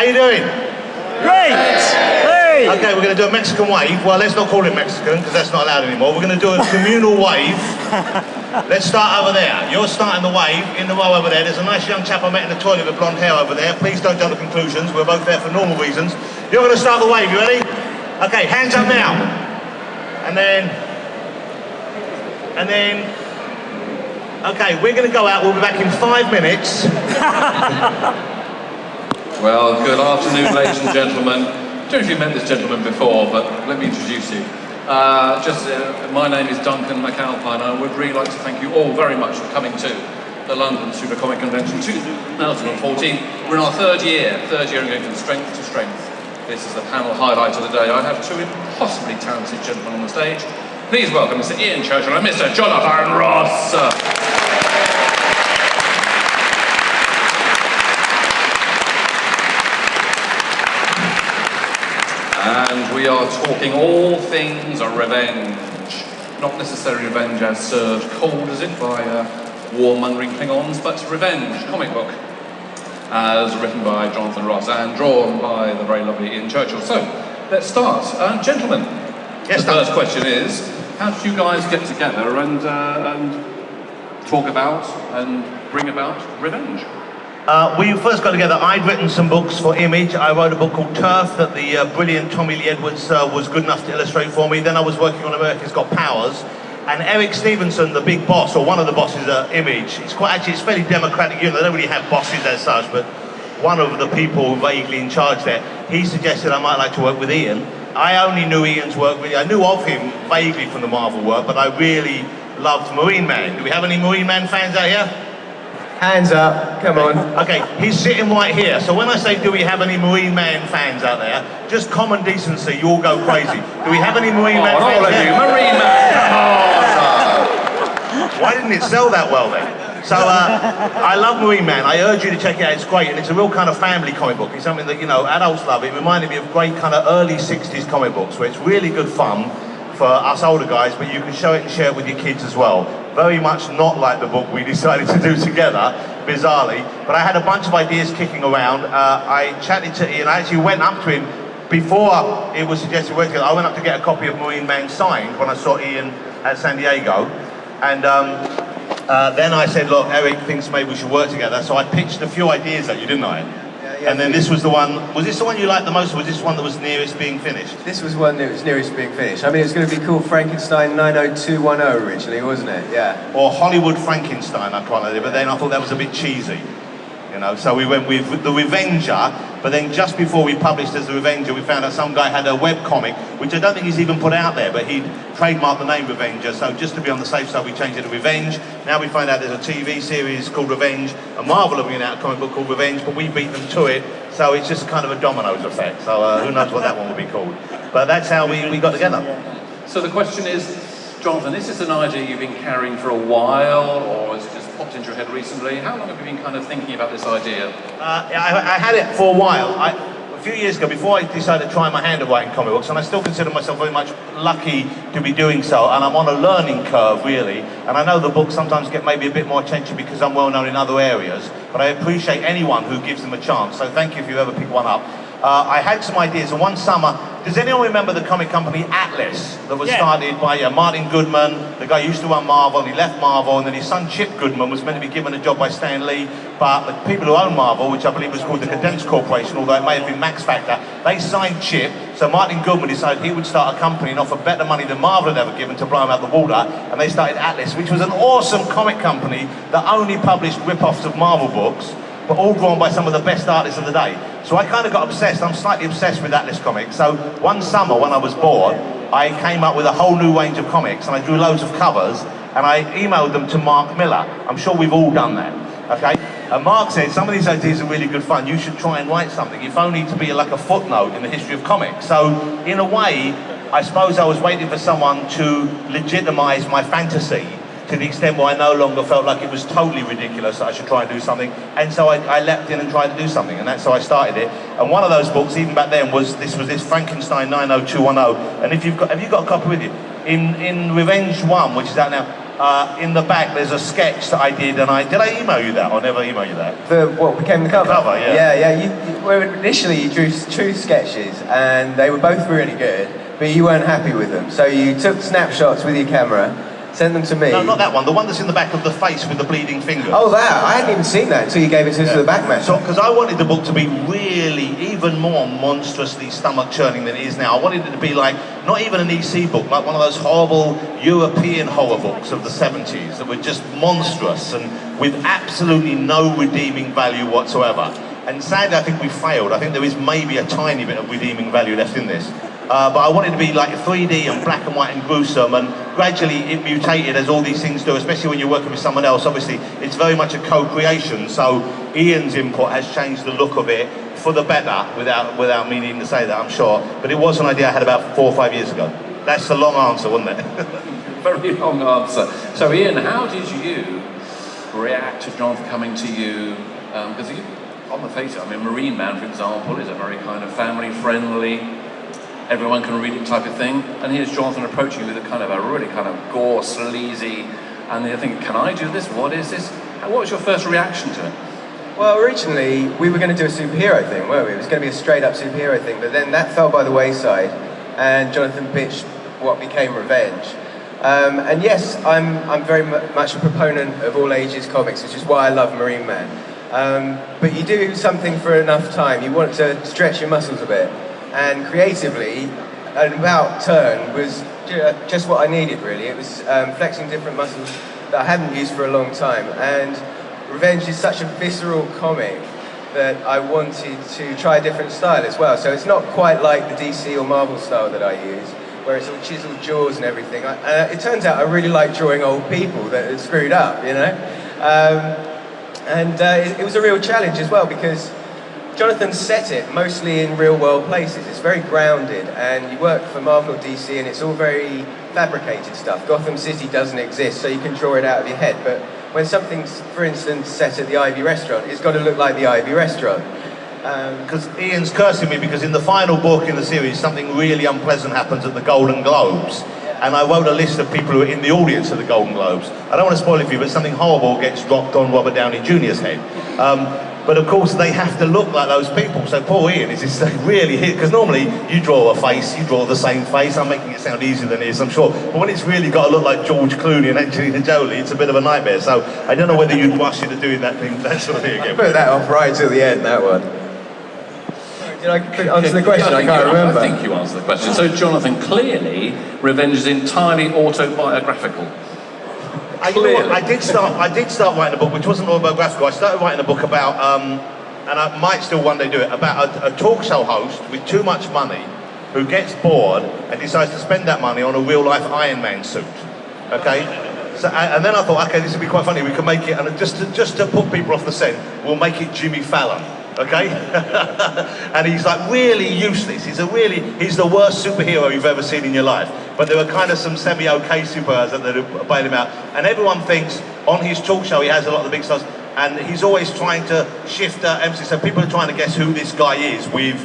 How you doing? Great! Hey! Okay, we're going to do a Mexican wave. Well, let's not call it Mexican, because that's not allowed anymore. We're going to do a communal wave. Let's start over there. You're starting the wave in the row over there. There's a nice young chap I met in the toilet with blonde hair over there. Please don't jump to conclusions. We're both there for normal reasons. You're going to start the wave. You ready? Okay, hands up now. And then... Okay, we're going to go out. We'll be back in 5 minutes. Well, good afternoon, ladies and gentlemen. I don't know if you've met this gentleman before, but let me introduce you. My name is Duncan McAlpine, and I would really like to thank you all very much for coming to the London Super Comic Convention 2014. We're in our third year and going from strength to strength. This is the panel highlight of the day. I have two impossibly talented gentlemen on the stage. Please welcome Mr. Ian Churchill and Mr. Jonathan Ross. And we are talking all things revenge. Not necessarily revenge as served cold as it by warmongering Klingons, but revenge, comic book, as written by Jonathan Ross and drawn by the very lovely Ian Churchill. So, let's start. Gentlemen, yes, the first question is, how did you guys get together and talk about and bring about revenge? We first got together. I'd written some books for Image. I wrote a book called Turf that the brilliant Tommy Lee Edwards was good enough to illustrate for me. Then I was working on America's Got Powers. And Eric Stevenson, the big boss, or one of the bosses at Image, it's fairly democratic. You know, they don't really have bosses as such, but one of the people vaguely in charge there, he suggested I might like to work with Ian. I only knew Ian's work, I knew of him vaguely from the Marvel work, but I really loved Marine Man. Do we have any Marine Man fans out here? Hands up, come on. Okay, he's sitting right here. So when I say, do we have any Marine Man fans out there, just common decency, you all go crazy. Do we have any Marine Man fans? All of you, Marine Man, come on! Why didn't it sell that well then? So I love Marine Man. I urge you to check it out. It's great, and it's a real kind of family comic book. It's something that, you know, adults love. It reminded me of great kind of early 60s comic books where it's really good fun for us older guys, but you can show it and share it with your kids as well. Very much not like the book we decided to do together, bizarrely. But I had a bunch of ideas kicking around. I chatted to Ian. I actually went up to him before it was suggested we work together. I went up to get a copy of Marine Man signed when I saw Ian at San Diego. And then I said, look, Eric thinks maybe we should work together. So I pitched a few ideas at you, didn't I? Yeah, and then this was the one, was this the one you liked the most, or was this one that was nearest being finished? This was one that was nearest being finished. I mean, it was going to be called Frankenstein 90210 originally, wasn't it? Yeah. Or Hollywood Frankenstein, I quite liked it, but then I thought that was a bit cheesy. You know, so we went with The Revenger, but then just before we published as The Revenger, we found out some guy had a webcomic, which I don't think he's even put out there, but he'd trademarked the name Revenger, so just to be on the safe side, we changed it to Revenge. Now we find out there's a TV series called Revenge, and Marvel are bringing out a comic book called Revenge, but we beat them to it, so it's just kind of a dominoes effect, so who knows what that one will be called. But that's how we got together. So the question is, Jonathan, is this an idea you've been carrying for a while, or is it just popped into your head recently? How long have you been kind of thinking about this idea? I had it for a while. A few years ago, before I decided to try my hand at writing comic books, and I still consider myself very much lucky to be doing so, and I'm on a learning curve, really, and I know the books sometimes get maybe a bit more attention because I'm well known in other areas, but I appreciate anyone who gives them a chance, so thank you if you ever pick one up. I had some ideas, and one summer, does anyone remember the comic company Atlas that was started by Martin Goodman, the guy who used to run Marvel, and he left Marvel, and then his son Chip Goodman was meant to be given a job by Stan Lee, but the people who own Marvel, which I believe was called the Condensed Corporation, although it may have been Max Factor, they signed Chip, so Martin Goodman decided he would start a company and offer better money than Marvel had ever given to blow him out the water, and they started Atlas, which was an awesome comic company that only published rip-offs of Marvel books, but all drawn by some of the best artists of the day. So I kind of got obsessed. I'm slightly obsessed with Atlas comics. So one summer when I was bored, I came up with a whole new range of comics, and I drew loads of covers, and I emailed them to Mark Miller. I'm sure we've all done that, okay? And Mark said, some of these ideas are really good fun. You should try and write something, if only to be like a footnote in the history of comics. So in a way, I suppose I was waiting for someone to legitimize my fantasy, to the extent where I no longer felt like it was totally ridiculous that I should try and do something, and so I leapt in and tried to do something, and that's how I started it. And one of those books, even back then, was this Frankenstein 90210. And if have you got a copy with you? In Revenge 1, which is out now, in the back there's a sketch that I did, and did I email you that or never email you that? What became the cover? The cover, yeah. Well, initially you drew two sketches, and they were both really good, but you weren't happy with them. So you took snapshots with your camera, sent them to me. No, not that one. The one that's in the back of the face with the bleeding finger. Oh, that! I hadn't even seen that until you gave it to us for the back match. So, because I wanted the book to be really, even more monstrously stomach-churning than it is now. I wanted it to be like, not even an EC book, like one of those horrible European horror books of the 70s that were just monstrous and with absolutely no redeeming value whatsoever. And sadly, I think we failed. I think there is maybe a tiny bit of redeeming value left in this. But I wanted to be like 3D and black and white and gruesome, and gradually it mutated as all these things do, especially when you're working with someone else. Obviously, it's very much a co-creation, so Ian's input has changed the look of it for the better, without me needing to say that, I'm sure. But it was an idea I had about 4 or 5 years ago. That's the long answer, wasn't it? Very long answer. So Ian, how did you react to Jonathan coming to you? Because on the face of it, I mean, Marine Man, for example, is a very kind of family-friendly, everyone can read it type of thing, and here's Jonathan approaching you with a kind of a really kind of gore, sleazy, and you're thinking, can I do this? What is this? What was your first reaction to it? Well, originally we were going to do a superhero thing, weren't we? It was going to be a straight-up superhero thing, but then that fell by the wayside, and Jonathan pitched what became Revenge. And yes, I'm very much a proponent of all ages comics, which is why I love Marine Man. But you do something for enough time, you want to stretch your muscles a bit. And creatively, an about turn was just what I needed, really. It was flexing different muscles that I hadn't used for a long time. And Revenge is such a visceral comic that I wanted to try a different style as well. So it's not quite like the DC or Marvel style that I use, where it's all chiseled jaws and everything. It turns out I really like drawing old people that are screwed up, you know? It was a real challenge as well, because Jonathan set it mostly in real-world places. It's very grounded, and you work for Marvel or DC, and it's all very fabricated stuff. Gotham City doesn't exist, so you can draw it out of your head. But when something's, for instance, set at the Ivy Restaurant, it's got to look like the Ivy Restaurant. Because Ian's cursing me, because in the final book in the series, something really unpleasant happens at the Golden Globes. And I wrote a list of people who are in the audience at the Golden Globes. I don't want to spoil it for you, but something horrible gets dropped on Robert Downey Jr.'s head. But of course, they have to look like those people. So poor Ian is just really hit, because normally you draw a face, you draw the same face. I'm making it sound easier than it is, I'm sure. But when it's really got to look like George Clooney and Angelina Jolie, it's a bit of a nightmare. So I don't know whether you'd rush into doing that sort of thing again. I put that off right till the end, that one. Did I answer the question? I can't remember. I think you answered the question. So Jonathan, clearly, Revenge is entirely autobiographical. I did start writing a book, which wasn't autobiographical. I started writing a book about, and I might still one day do it, about a talk show host with too much money who gets bored and decides to spend that money on a real-life Iron Man suit. Okay? So, and then I thought, okay, this would be quite funny. We can make it, and just to put people off the scent, we'll make it Jimmy Fallon. Okay? And he's like really useless. He's the worst superhero you've ever seen in your life. But there are kind of some semi-okay superheroes that bail him out. And everyone thinks on his talk show he has a lot of the big stars, and he's always trying to shift emphasis. So people are trying to guess who this guy is with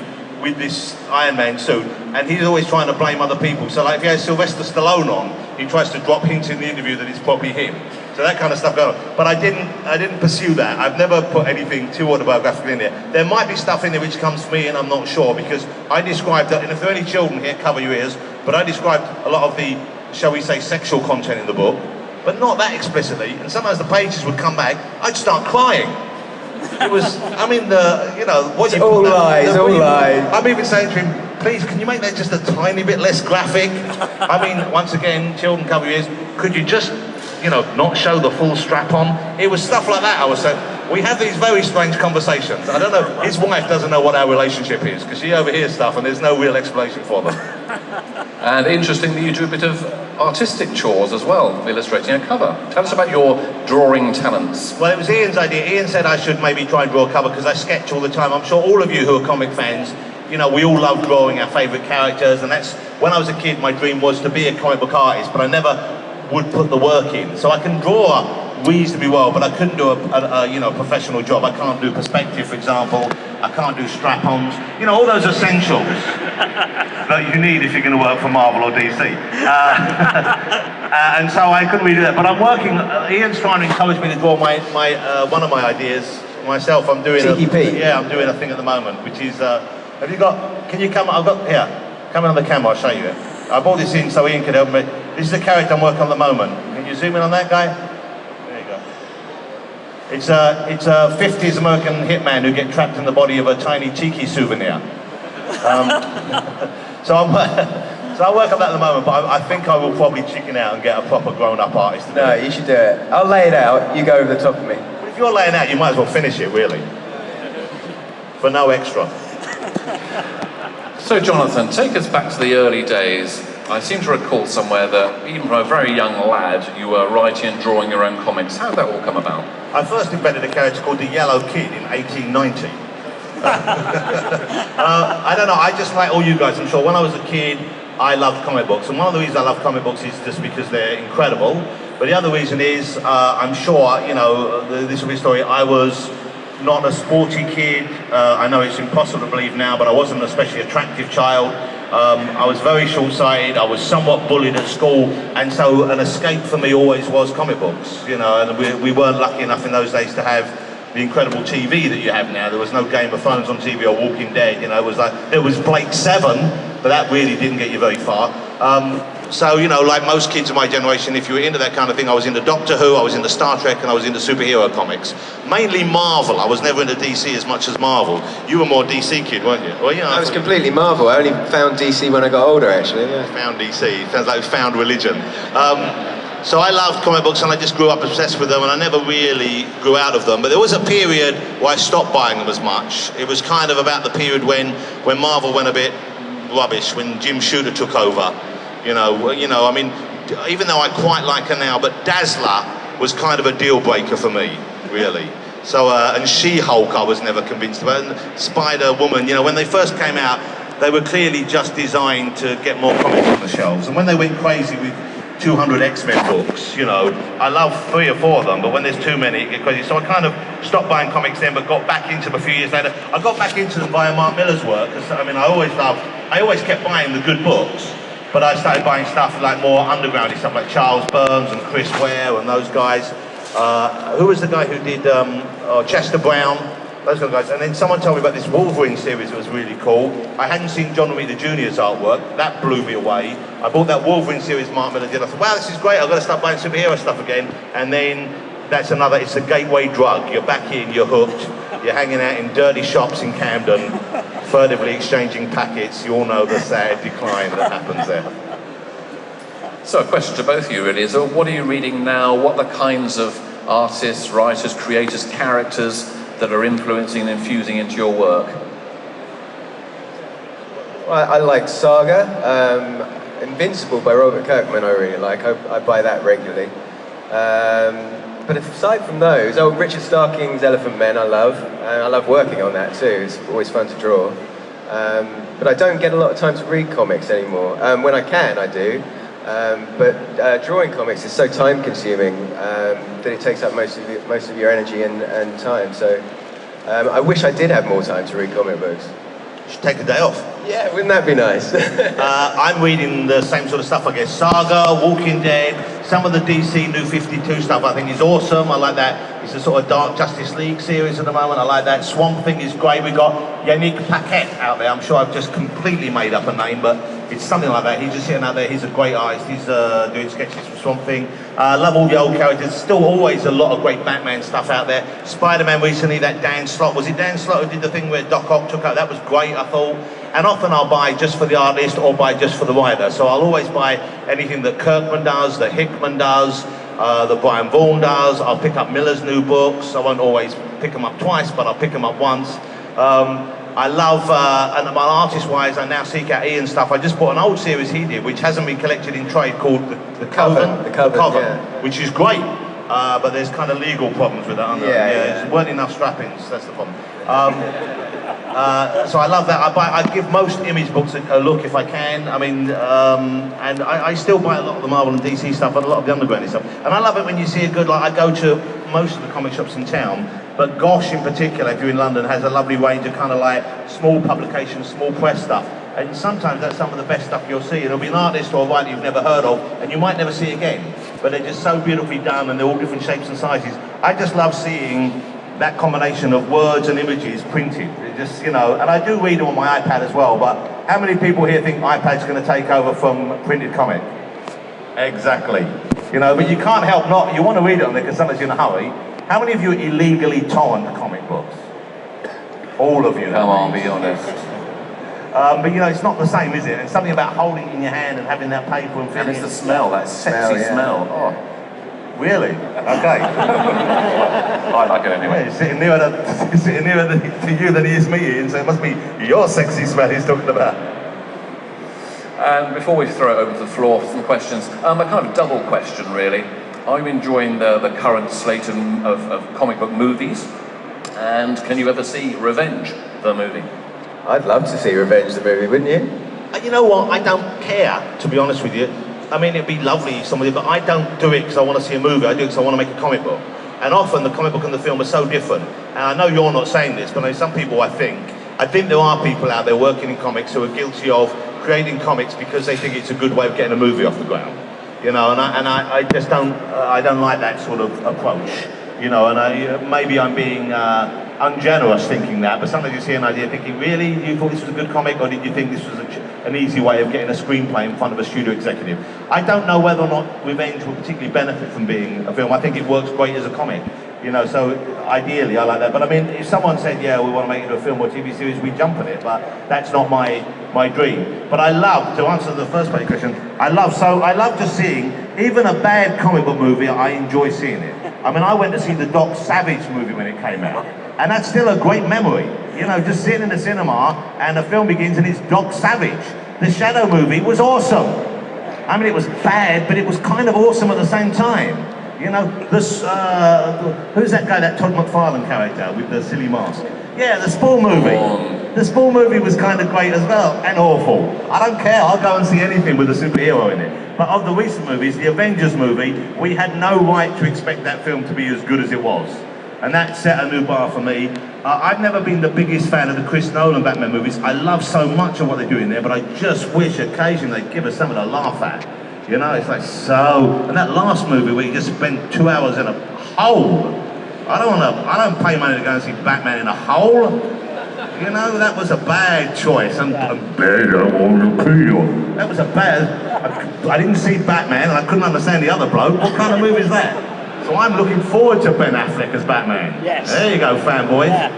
this Iron Man suit, and he's always trying to blame other people. So like if he has Sylvester Stallone on, he tries to drop hints in the interview that it's probably him. So that kind of stuff going on. But I didn't pursue that. I've never put anything too autobiographical in there. There might be stuff in there which comes from me, and I'm not sure, because I described that, and if there are any children here, cover your ears, but I described a lot of the, shall we say, sexual content in the book, but not that explicitly, and sometimes the pages would come back, I'd start crying. It was, I mean, what you all lies, all lies. I'm even saying to him, please, can you make that just a tiny bit less graphic? I mean, once again, children cover your ears, could you just, not show the full strap on? It was stuff like that I was saying. We have these very strange conversations. I don't know, his wife doesn't know what our relationship is, because she overhears stuff and there's no real explanation for them. And interestingly, you do a bit of artistic chores as well, illustrating a cover. Tell us about your drawing talents. Well, it was Ian's idea. Ian said I should maybe try and draw a cover, because I sketch all the time. I'm sure all of you who are comic fans, we all love drawing our favourite characters, and that's, when I was a kid, my dream was to be a comic book artist, but I never would put the work in. So I can draw reasonably well, but I couldn't do a professional job. I can't do perspective, for example. I can't do strap-ons. You know, all those essentials that you need if you're going to work for Marvel or DC. And so I couldn't really do that. But I'm working. Ian's trying to encourage me to draw one of my ideas myself. I'm doing TPP. I'm doing a thing at the moment, which is. Have you got? Can you come? I've got here. Come on the camera. I'll show you it. I brought this in so Ian could help me. This is the character I'm working on at the moment. Can you zoom in on that guy? There you go. It's a 50s American hitman who gets trapped in the body of a tiny tiki souvenir. So I work on that at the moment, but I think I will probably chicken out and get a proper grown-up artist to do it. You should do it. I'll lay it out, you go over the top of me. But if you're laying out, you might as well finish it, really. For no extra. So Jonathan, take us back to the early days. I seem to recall somewhere that even from a very young lad, you were writing and drawing your own comics. How did that all come about? I first invented a character called the Yellow Kid in 1890. I don't know, I just like all you guys, I'm sure. When I was a kid, I loved comic books. And one of the reasons I love comic books is just because they're incredible. But the other reason is, I'm sure, you know, this will be a story, I was not a sporty kid. I know it's impossible to believe now, but I wasn't an especially attractive child. I was very short-sighted, I was somewhat bullied at school, and so an escape for me always was comic books, you know, and we weren't lucky enough in those days to have the incredible TV that you have now. There was no Game of Thrones on TV or Walking Dead, you know, it was like, there was Blake 7, but that really didn't get you very far. So, you know, like most kids of my generation, if you were into that kind of thing, I was into Doctor Who, I was into Star Trek, and I was into superhero comics. Mainly Marvel. I was never into DC as much as Marvel. You were more DC kid, weren't you? Well, yeah, I was completely Marvel. I only found DC when I got older, actually. Yeah. Found DC. Sounds like found religion. So I loved comic books, and I just grew up obsessed with them, and I never really grew out of them. But there was a period where I stopped buying them as much. It was kind of about the period when Marvel went a bit rubbish, when Jim Shooter took over. You know, I mean, even though I quite like her now, but Dazzler was kind of a deal breaker for me, really. So, and She-Hulk I was never convinced about, and Spider-Woman, you know, when they first came out, they were clearly just designed to get more comics on the shelves. And when they went crazy with 200 X-Men books, you know, I love 3 or 4 of them, but when there's too many, it gets crazy. So I kind of stopped buying comics then, but got back into them a few years later. I got back into them via Mark Millar's work, because, I mean, I always kept buying the good books, but I started buying stuff like more undergroundy stuff like Charles Burns and Chris Ware and those guys. Who was the guy who did Chester Brown? Those kind of guys. And then someone told me about this Wolverine series that was really cool. I hadn't seen John Romita Jr.'s artwork. That blew me away. I bought that Wolverine series Mark Millar did. I thought, wow, this is great. I've got to start buying superhero stuff again. And then that's another, it's a gateway drug. You're back in, you're hooked. You're hanging out in dirty shops in Camden, furtively exchanging packets. You all know the sad decline that happens there. So a question to both of you really is, what are you reading now? What are the kinds of artists, writers, creators, characters that are influencing and infusing into your work? Well, I like Saga. Invincible by Robert Kirkman I really like. I buy that regularly. But aside from those, Richard Starking's Elephant Men I love. And I love working on that too. It's always fun to draw. But I don't get a lot of time to read comics anymore. When I can, I do. But drawing comics is so time-consuming that it takes up most of your energy and time. So I wish I did have more time to read comic books. You should take a day off. Yeah, wouldn't that be nice? I'm reading the same sort of stuff, I guess. Saga, Walking Dead, some of the DC New 52 stuff I think is awesome. I like that. It's a sort of Dark Justice League series at the moment. I like that. Swamp Thing is great. We've got Yannick Paquette out there. I'm sure I've just completely made up a name, but it's something like that. He's just sitting out there. He's a great artist. He's doing sketches for Swamp Thing. I love all the old characters. Still always a lot of great Batman stuff out there. Spider-Man recently, that Dan Slott. Was it Dan Slott who did the thing where Doc Ock took out? That was great, I thought. And often I'll buy just for the artist or buy just for the writer. So I'll always buy anything that Kirkman does, that Hickman does, that Brian Vaughan does. I'll pick up Millar's new books. I won't always pick them up twice, but I'll pick them up once. I love, and my artist-wise, I now seek out Ian's stuff. I just bought an old series he did, which hasn't been collected in trade, called The Coven. The Coven, yeah. Which is great, but there's kind of legal problems with that, aren't there? Yeah. There weren't enough strappings, that's the problem. So I love that. I give most image books a look if I can. I mean, and I still buy a lot of the Marvel and DC stuff and a lot of the underground stuff. And I love it when you see a good, like I go to most of the comic shops in town, but Gosh in particular, if you're in London, has a lovely range of kind of like small publications, small press stuff. And sometimes that's some of the best stuff you'll see. It'll be an artist or a writer you've never heard of, and you might never see again. But they're just so beautifully done, and they're all different shapes and sizes. I just love seeing that combination of words and images printed. It just, you know, and I do read them on my iPad as well, but how many people here think iPad's going to take over from printed comic? Exactly. You know, but you can't help not, you want to read it on there because sometimes you're in a hurry. How many of you illegally torrent comic books? All of you. Come on, be honest. But you know, it's not the same, is it? And something about holding it in your hand and having that paper and feeling And it's the smell, that sexy smell. Oh. Really? Okay. I like it anyway. Yeah, he's sitting nearer to you than he is me, Ian, so it must be your sexy smell he's talking about. And before we throw it over to the floor for some questions, a kind of double question really. Are you enjoying the current slate of comic book movies? And can you ever see Revenge, the movie? I'd love to see Revenge the movie, wouldn't you? You know what? I don't care, to be honest with you. I mean, it'd be lovely if somebody, but I don't do it because I want to see a movie. I do it because I want to make a comic book. And often the comic book and the film are so different. And I know you're not saying this, but I know some people I think there are people out there working in comics who are guilty of creating comics because they think it's a good way of getting a movie off the ground. You know, and I just don't, I don't like that sort of approach. You know, and maybe I'm being ungenerous thinking that, but sometimes you see an idea thinking, really, you thought this was a good comic, or did you think this was an easy way of getting a screenplay in front of a studio executive? I don't know whether or not Revenge will particularly benefit from being a film. I think it works great as a comic, you know, so ideally I like that. But I mean, if someone said, yeah, we want to make it a film or TV series, we jump on it, but that's not my dream. But I love, to answer the first part of your question, I love just seeing, even a bad comic book movie, I enjoy seeing it. I mean, I went to see the Doc Savage movie when it came out, and that's still a great memory. You know, just sitting in the cinema, and the film begins, and it's Doc Savage. The Shadow movie was awesome. I mean, it was bad, but it was kind of awesome at the same time. You know, this, who's that guy, that Todd McFarlane character with the silly mask? Yeah, the Spore movie. The Spore movie was kind of great as well, and awful. I don't care, I'll go and see anything with a superhero in it. But of the recent movies, the Avengers movie, we had no right to expect that film to be as good as it was. And that set a new bar for me. I've never been the biggest fan of the Chris Nolan Batman movies. I love so much of what they do in there, but I just wish occasionally they'd give us something to laugh at. You know, it's like so. And that last movie where he just spent 2 hours in a hole. I don't pay money to go and see Batman in a hole. You know, that was a bad choice. I'm bad, I want to kill you. That was a bad. I didn't see Batman, and I couldn't understand the other bloke. What kind of movie is that? So I'm looking forward to Ben Affleck as Batman. Yes. There you go, fanboys. Yeah.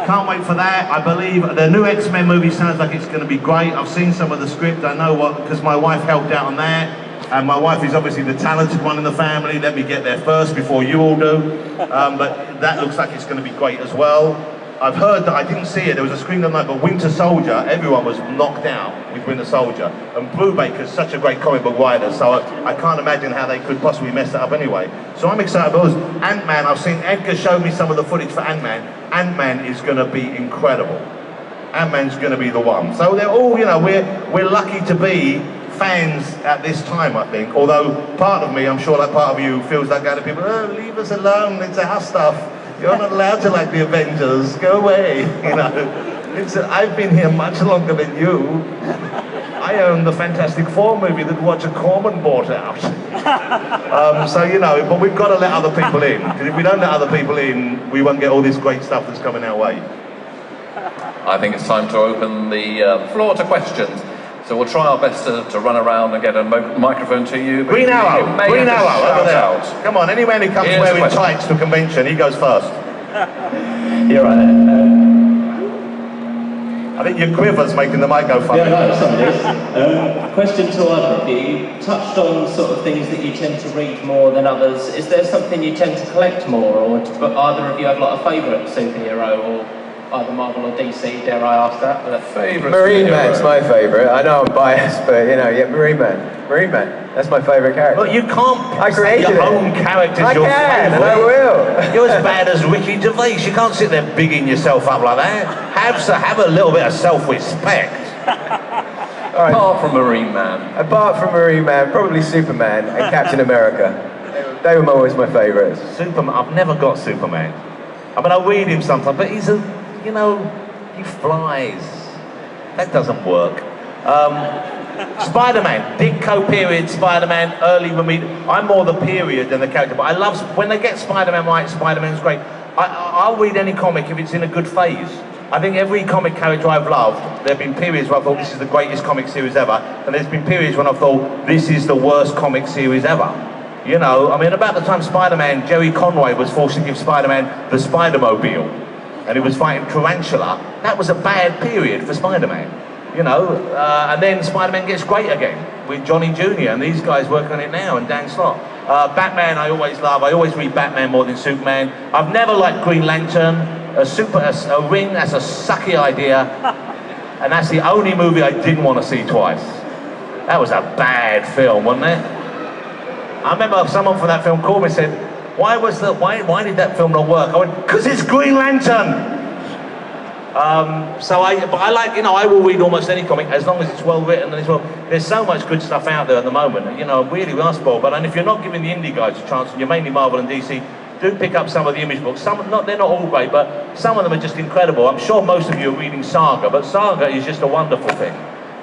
Can't wait for that. I believe the new X-Men movie sounds like it's going to be great. I've seen some of the script. I know what, because my wife helped out on that. And my wife is obviously the talented one in the family. Let me get there first before you all do. But that looks like it's going to be great as well. I've heard that, I didn't see it, there was a screen tonight, but Winter Soldier, everyone was knocked out with Winter Soldier. And Brubaker's such a great comic book writer, so I can't imagine how they could possibly mess that up anyway. So I'm excited about Ant-Man. I've seen Edgar show me some of the footage for Ant-Man. Ant-Man is going to be incredible. Ant-Man's going to be the one. So they're all, you know, we're lucky to be fans at this time, I think. Although part of me, I'm sure like part of you, feels like other people, oh, leave us alone, it's our stuff. You're not allowed to like the Avengers, go away, you know. I've been here much longer than you. I own the Fantastic Four movie that Roger Corman bought out. So, you know, but we've got to let other people in. Because if we don't let other people in, we won't get all this great stuff that's coming our way. I think it's time to open the floor to questions. So we'll try our best to run around and get a microphone to you. Green Arrow, over there. Come on, any man who comes wearing tights to a convention, he goes first. You're right. I think your quiver's making the mic go funny. Yeah, no, some of this. Question to either of you. You touched on sort of things that you tend to read more than others. Is there something you tend to collect more, or do either of you have like a favourite superhero, or either Marvel or DC, dare I ask that? Marine Man's my favourite. I know I'm biased, but you know, yeah, Marine Man. Marine Man. That's my favourite character. Well, you can't I created your own character's your favourite. And I will. You're as bad as Ricky Gervais. You can't sit there bigging yourself up like that. Have a little bit of self-respect. All right. Apart from Marine Man. Apart from Marine Man, probably Superman and Captain America. They were always my favourites. Superman, I've never got Superman. I mean, I read him sometimes, but he's he flies. That doesn't work. Spider-Man, Ditko period, Spider-Man, early when I'm more the period than the character, but I love, when they get Spider-Man right, Spider-Man's great. I'll read any comic if it's in a good phase. I think every comic character I've loved, there have been periods where I thought this is the greatest comic series ever, and there's been periods when I thought this is the worst comic series ever. You know, I mean, about the time Spider-Man, Jerry Conway was forced to give Spider-Man the Spider-Mobile, and he was fighting Tarantula. That was a bad period for Spider-Man, you know, and then Spider-Man gets great again with Johnny Jr. and these guys working on it now, and Dan Slott. Batman I always love. I always read Batman more than Superman. I've never liked Green Lantern. A ring, that's a sucky idea, and that's the only movie I didn't want to see twice. That was a bad film, wasn't it? I remember someone from that film called me and said, why did that film not work? I went, because it's Green Lantern! But I like, you know, I will read almost any comic as long as it's well written and there's so much good stuff out there at the moment, you know, really we are spoiled. But and if you're not giving the indie guys a chance, and you're mainly Marvel and DC, do pick up some of the Image books. They're not all great, but some of them are just incredible. I'm sure most of you are reading Saga, but Saga is just a wonderful thing.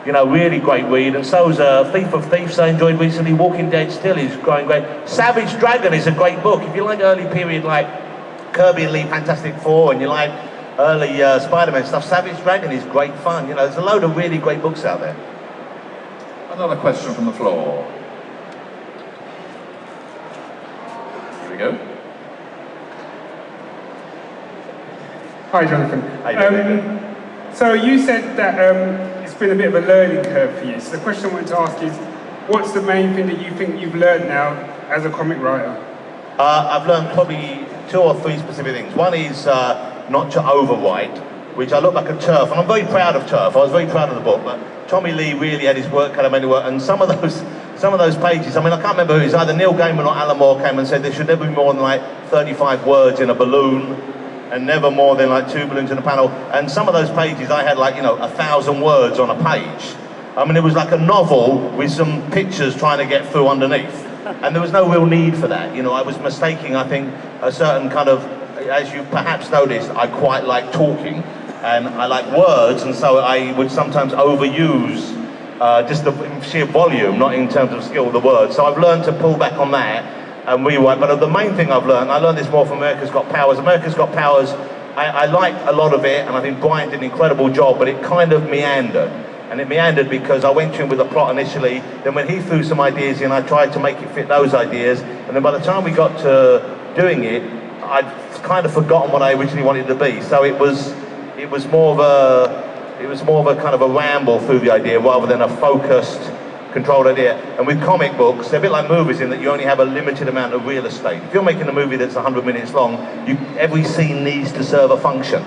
You know, really great read, and so's Thief of Thieves I enjoyed recently. Walking Dead still is growing great. Savage Dragon is a great book. If you like early period like Kirby and Lee Fantastic Four, and you like early Spider-Man stuff, Savage Dragon is great fun. You know, there's a load of really great books out there. Another question from the floor. Here we go. Hi, Jonathan. How you doing? So you said that it's been a bit of a learning curve for you. So the question I wanted to ask is, what's the main thing that you think you've learned now as a comic writer? I've learned probably 2 or 3 specific things. One is not to overwrite, which I look back at Turf, and I'm very proud of Turf. I was very proud of the book, but Tommy Lee really had his work cut out of work, and some of those pages, I mean, I can't remember who, it's either Neil Gaiman or Alan Moore came and said there should never be more than like 35 words in a balloon, and never more than like 2 balloons in a panel. And some of those pages I had like, you know, 1,000 words on a page. I mean, it was like a novel with some pictures trying to get through underneath. And there was no real need for that. You know, I was mistaking, I think, a certain kind of, as you perhaps noticed, I quite like talking and I like words, and so I would sometimes overuse just the sheer volume, not in terms of skill of the words. So I've learned to pull back on that and rewrite. But the main thing I learned this more from America's Got Powers. America's Got Powers, I liked a lot of it, and I think Brian did an incredible job, but it kind of meandered. And it meandered because I went to him with a plot initially, then when he threw some ideas in, I tried to make it fit those ideas, and then by the time we got to doing it, I'd kind of forgotten what I originally wanted it to be. So it was more of a kind of a ramble through the idea rather than a focused, controlled idea. And with comic books, they're a bit like movies in that you only have a limited amount of real estate. If you're making a movie that's 100 minutes long, every scene needs to serve a function.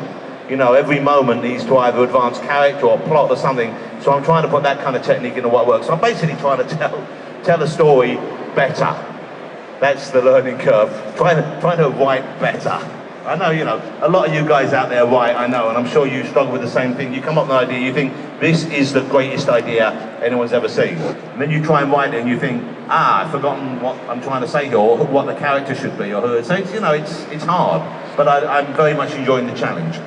You know, every moment needs to either advance character or plot or something. So I'm trying to put that kind of technique into what works. So I'm basically trying to tell a story better. That's the learning curve. Trying to write better. I know, you know, a lot of you guys out there write, I know, and I'm sure you struggle with the same thing. You come up with an idea, you think, this is the greatest idea anyone's ever seen. And then you try and write it and you think, I've forgotten what I'm trying to say here, or what the character should be, or who. So it's, you know, it's hard. But I'm very much enjoying the challenge.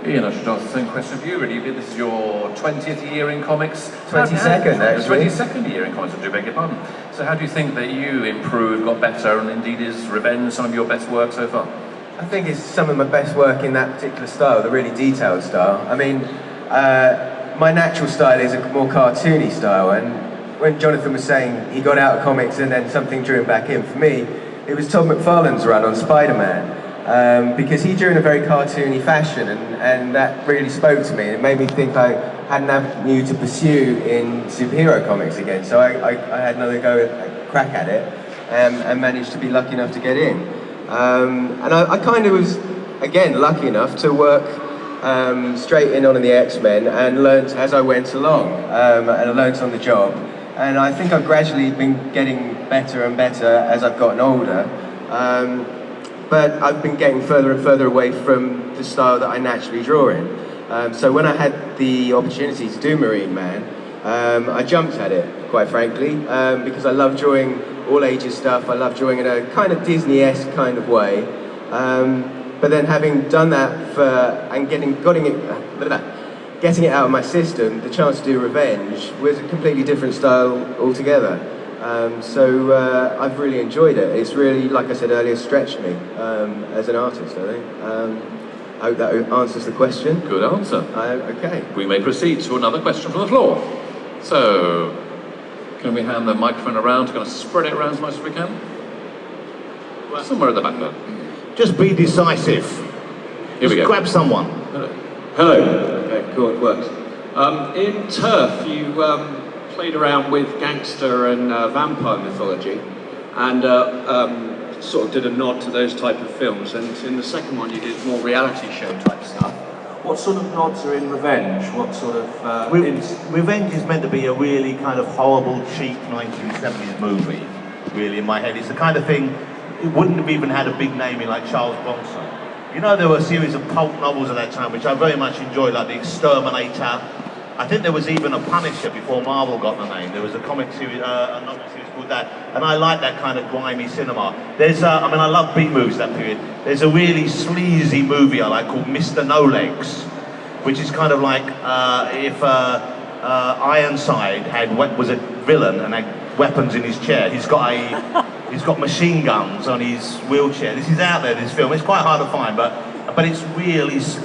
Ian, I should ask the same question of you, really. This is your 20th year in comics. 22nd, actually. 22nd year in comics, I do beg your pardon. So how do you think that you improved, got better, and indeed is Revenge some of your best work so far? I think it's some of my best work in that particular style, the really detailed style. I mean, my natural style is a more cartoony style, and when Jonathan was saying he got out of comics and then something drew him back in, for me, it was Todd McFarlane's run on Spider-Man. Because he drew in a very cartoony fashion, and that really spoke to me. It made me think I had an avenue to pursue in superhero comics again. So I had another crack at it, and managed to be lucky enough to get in. And I kind of was, again, lucky enough to work straight in on the X-Men and learnt as I went along, and I learnt on the job. And I think I've gradually been getting better and better as I've gotten older. but I've been getting further and further away from the style that I naturally draw in. So when I had the opportunity to do Marine Man, I jumped at it, quite frankly, because I love drawing all ages stuff. I love drawing in a kind of Disney-esque kind of way. But then having done that and getting it out of my system, the chance to do Revenge was a completely different style altogether. So I've really enjoyed it. It's really, like I said earlier, stretched me as an artist, I think. I hope that answers the question. Good answer. Okay. We may proceed to another question from the floor. So, can we hand the microphone around to kind of spread it around as much as we can? Somewhere at the back there. Just be decisive. Here we go. Grab someone. Hello. Okay, cool, it works. In Turf, you played around with gangster and vampire mythology, and sort of did a nod to those type of films. And in the second one, you did more reality show type stuff. What sort of nods are in Revenge? What sort of... Revenge is meant to be a really kind of horrible, cheap 1970s movie, really, in my head. It's the kind of thing, it wouldn't have even had a big name in like Charles Bronson. You know, there were a series of pulp novels at that time, which I very much enjoyed, like The Exterminator. I think there was even a Punisher before Marvel got the name. There was a comic series, a novel series called that. And I like that kind of grimy cinema. There's, I mean, I love B movies that period. There's a really sleazy movie I like called Mr. No Legs, which is kind of like if Ironside was a villain and had weapons in his chair. He's got machine guns on his wheelchair. This is out there, this film. It's quite hard to find, but it's really it's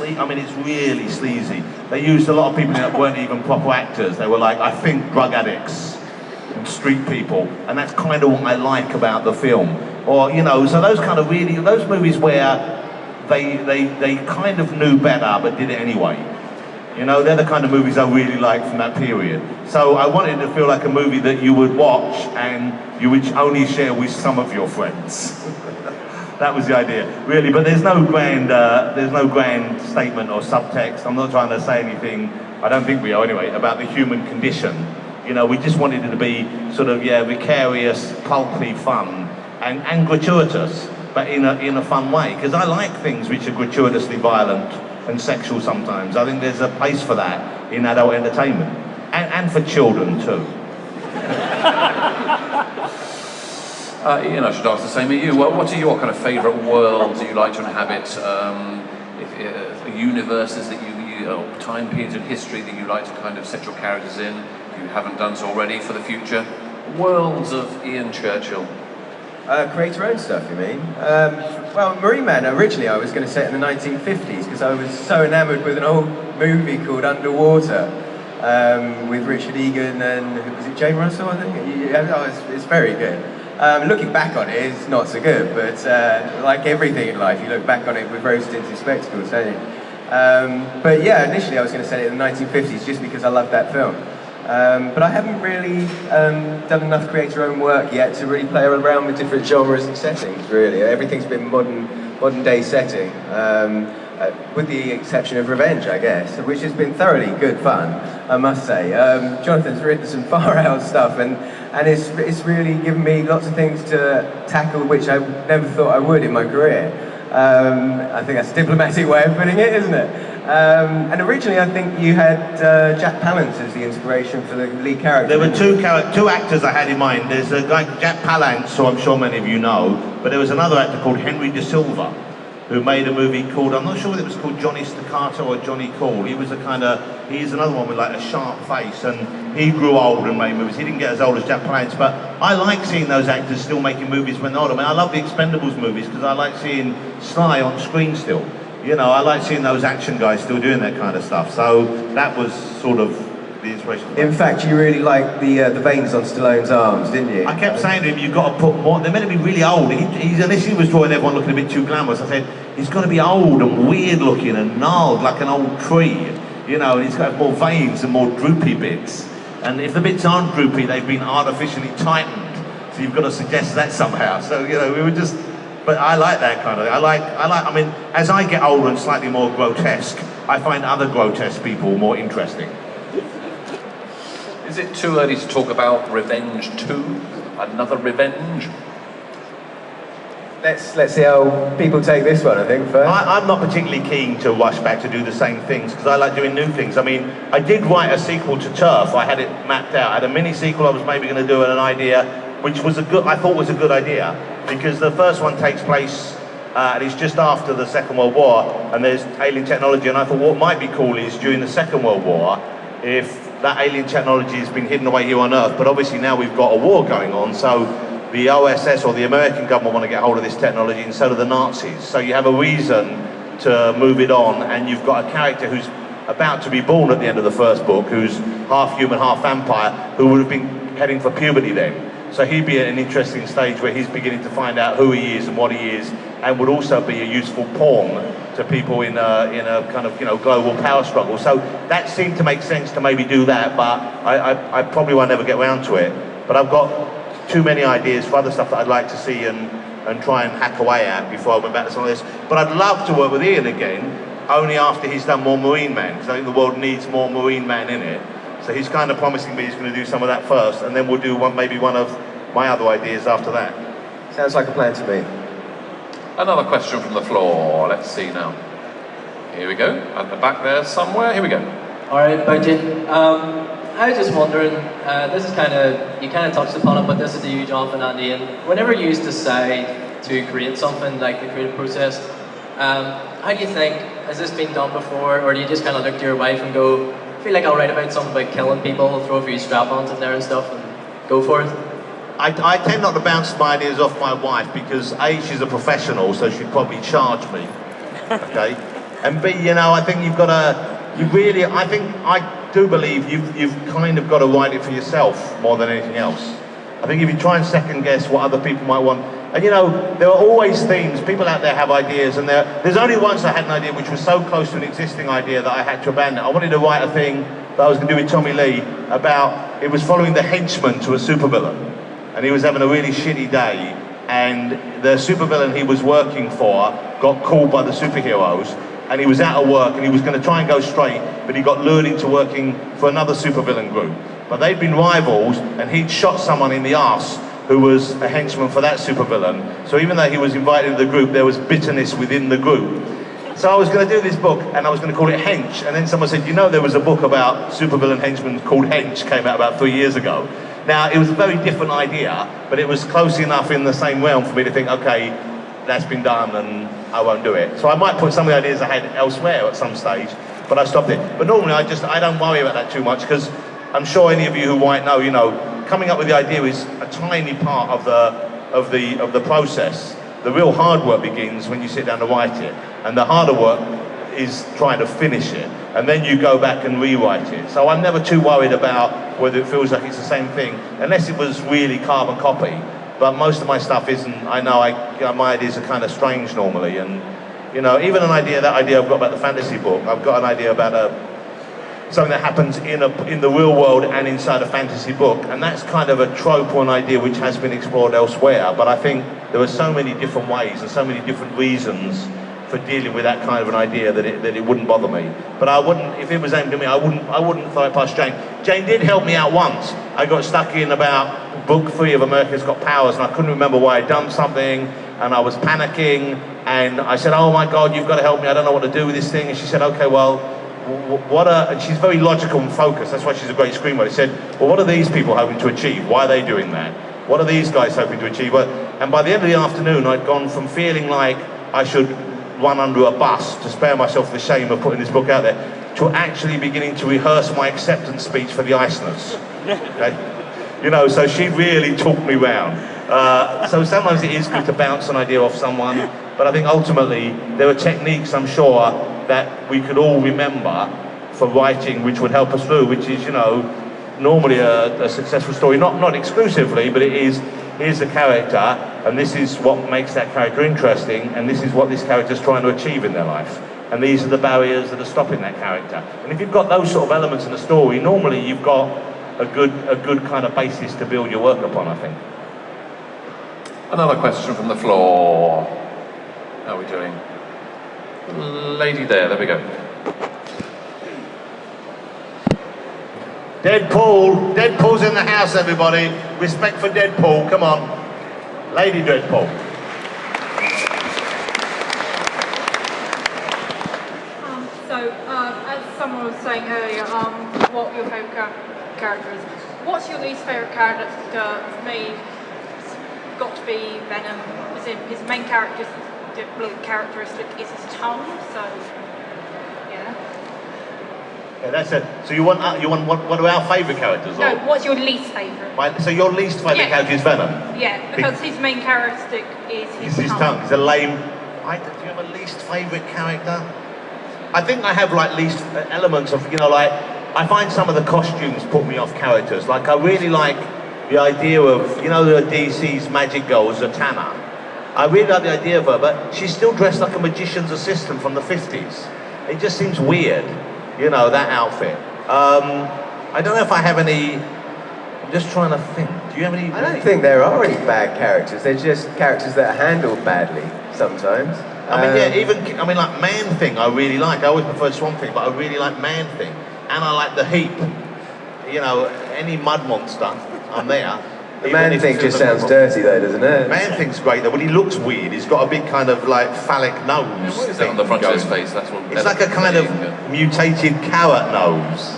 really sleazy. They used a lot of people that weren't even proper actors. They were like, I think, drug addicts and street people, and that's kind of what I like about the film. Or, you know, so those kind of really, those movies where they kind of knew better but did it anyway. You know, they're the kind of movies I really like from that period. So I wanted to feel like a movie that you would watch and you would only share with some of your friends. That was the idea, really. But there's no grand statement or subtext. I'm not trying to say anything, I don't think we are anyway, about the human condition. You know, we just wanted it to be sort of, yeah, vicarious, pulpy fun and gratuitous, but in a fun way. Because I like things which are gratuitously violent and sexual sometimes. I think there's a place for that in adult entertainment. And for children too. Ian, I should ask the same of you. What are your kind of favourite worlds that you like to inhabit? Universes that or time periods in history that you like to kind of set your characters in, if you haven't done so already, for the future? Worlds of Ian Churchill. Create your own stuff, you mean? Well, Marine Man, originally I was going to set in the 1950s because I was so enamoured with an old movie called Underwater with Richard Egan and, was it Jane Russell, I think? It's very good. Looking back on it, it's not so good, but like everything in life, you look back on it with rose-tinted spectacles, don't you? But yeah, initially I was going to set it in the 1950s just because I loved that film. But I haven't really done enough create-your-own work yet to really play around with different genres and settings, really. Everything's been modern-day setting, with the exception of Revenge, I guess, which has been thoroughly good fun, I must say. Jonathan's written some far-out stuff, and it's really given me lots of things to tackle which I never thought I would in my career. I think that's a diplomatic way of putting it, isn't it? And originally I think you had Jack Palance as the inspiration for the lead character. There were two actors I had in mind. There's a guy, Jack Palance, who I'm sure many of you know, but there was another actor called Henry De Silva, who made a movie called, I'm not sure whether it was called Johnny Staccato or Johnny Cool. He's another one with like a sharp face, and he grew old and made movies. He didn't get as old as Jack Palance, but I like seeing those actors still making movies when they're old. I mean, I love the Expendables movies because I like seeing Sly on screen still. You know, I like seeing those action guys still doing that kind of stuff. So that was sort of the inspiration. In fact, you really liked the veins on Stallone's arms, didn't you? I kept saying to him, you've got to put more, they're meant to be really old. He initially was drawing everyone looking a bit too glamorous. I said, he's got to be old and weird looking and gnarled like an old tree. You know, and he's got to have more veins and more droopy bits. And if the bits aren't droopy, they've been artificially tightened. So you've got to suggest that somehow. So, you know, we were just, but I like that kind of thing. I mean, as I get older and slightly more grotesque, I find other grotesque people more interesting. Is it too early to talk about Revenge 2? Another Revenge? let's see how people take this one, I think, first. I'm not particularly keen to rush back to do the same things because I like doing new things. I mean, I did write a sequel to Turf. I had it mapped out. I had a mini sequel I was maybe going to do, and an idea which was I thought was a good idea, because the first one takes place and it's just after the Second World War, and there's alien technology, and I thought what might be cool is during the Second World War, if that alien technology has been hidden away here on Earth, but obviously now we've got a war going on, so the OSS or the American government want to get hold of this technology, and so do the Nazis. So you have a reason to move it on, and you've got a character who's about to be born at the end of the first book, who's half human, half vampire, who would have been heading for puberty then. So he'd be at an interesting stage where he's beginning to find out who he is and what he is, and would also be a useful pawn to people in a kind of, you know, global power struggle. So that seemed to make sense to maybe do that, but I probably won't ever get around to it. But I've got too many ideas for other stuff that I'd like to see and try and hack away at before I went back to some of this. But I'd love to work with Ian again, only after he's done more Marine Man, because I think the world needs more Marine Man in it. So he's kind of promising me he's going to do some of that first, and then we'll do maybe one of my other ideas after that. Sounds like a plan to me. Another question from the floor. Let's see now. Here we go. At the back there somewhere. Here we go. All right, Bridget. I was just wondering, this is you kind of touched upon it, but this is a huge Jonathan and Ian. Whenever you decide to create something like the creative process, how do you think, has this been done before, or do you just kind of look to your wife and go, I feel like I'll write about something about killing people, throw a few strap-ons in there and stuff, and go for it? I tend not to bounce my ideas off my wife because A, she's a professional, so she'd probably charge me, okay? And B, you know, I think you've got to, I do believe you've kind of got to write it for yourself more than anything else. I think if you try and second guess what other people might want, and you know, there are always themes, people out there have ideas, and there's only once I had an idea which was so close to an existing idea that I had to abandon it. I wanted to write a thing that I was going to do with Tommy Lee about, it was following the henchman to a supervillain. And he was having a really shitty day, and the supervillain he was working for got called by the superheroes, and he was out of work, and he was going to try and go straight, but he got lured into working for another supervillain group. But they'd been rivals, and he'd shot someone in the arse who was a henchman for that supervillain. So even though he was invited into the group, there was bitterness within the group. So I was going to do this book, and I was going to call it Hench, and then someone said, you know, there was a book about supervillain henchmen called Hench, came out about 3 years ago. Now, it was a very different idea, but it was close enough in the same realm for me to think, okay, that's been done and I won't do it. So I might put some of the ideas I had elsewhere at some stage, but I stopped it. But normally I don't worry about that too much, because I'm sure any of you who might know, you know, coming up with the idea is a tiny part of the process. The real hard work begins when you sit down to write it, and the harder work is trying to finish it, and then you go back and rewrite it. So I'm never too worried about whether it feels like it's the same thing, unless it was really carbon copy. But most of my stuff isn't. I know my ideas are kind of strange normally, and you know, even that idea I've got about the fantasy book, I've got an idea about something that happens in the real world and inside a fantasy book, and that's kind of a trope or an idea which has been explored elsewhere. But I think there are so many different ways and so many different reasons for dealing with that kind of an idea that it wouldn't bother me. But I wouldn't, if it was aimed at me, I wouldn't throw it past Jane. Jane did help me out once. I got stuck in about book 3 of America's Got Powers, and I couldn't remember why I'd done something, and I was panicking, and I said, oh my God, you've got to help me, I don't know what to do with this thing. And she said, okay, well, and she's very logical and focused, that's why she's a great screenwriter. She said, well, what are these people hoping to achieve? Why are they doing that? What are these guys hoping to achieve? And by the end of the afternoon, I'd gone from feeling like I should run under a bus to spare myself the shame of putting this book out there, to actually beginning to rehearse my acceptance speech for the Icelands. Okay? You know, so she really talked me round. So sometimes it is good to bounce an idea off someone, but I think ultimately there are techniques, I'm sure, that we could all remember for writing which would help us through, which is, you know, normally a successful story, not exclusively, but it is, here's the character, and this is what makes that character interesting, and this is what this character's trying to achieve in their life. And these are the barriers that are stopping that character. And if you've got those sort of elements in a story, normally you've got a good kind of basis to build your work upon, I think. Another question from the floor. How are we doing? Lady there we go. Deadpool's in the house, everybody. Respect for Deadpool, come on. Lady Deadpool. someone was saying earlier, what your favourite character is. What's your least favourite character? For me, it's got to be Venom. His main characteristic is his tongue, so yeah. Yeah, that's it. So you want what are our favourite characters? No, or? what's your least favourite? So your least favourite character is Venom? Yeah, because his main characteristic is his tongue. He's a lame... do you have a least favourite character? I think I have like least elements of, you know, like, I find some of the costumes put me off characters. Like, I really like the idea of, you know, the DC's Magic Girl, Zatanna. I really like the idea of her, but she's still dressed like a magician's assistant from the 50s. It just seems weird, you know, that outfit. I don't know if I have any... I'm just trying to think. Do you have any... I don't think there are any bad characters. They're just characters that are handled badly sometimes. I mean, yeah, even, I mean, like Man-Thing I really like. I always prefer Swamp Thing, but I really like Man-Thing. And I like the Heap. You know, any mud monster, I'm there. The Man-Thing just sounds dirty though, doesn't it? Man-Thing's great though, but he looks weird. He's got a big kind of like phallic nose. Yeah, what is that on the front of his face? That's what. It's like a kind of mutated carrot nose.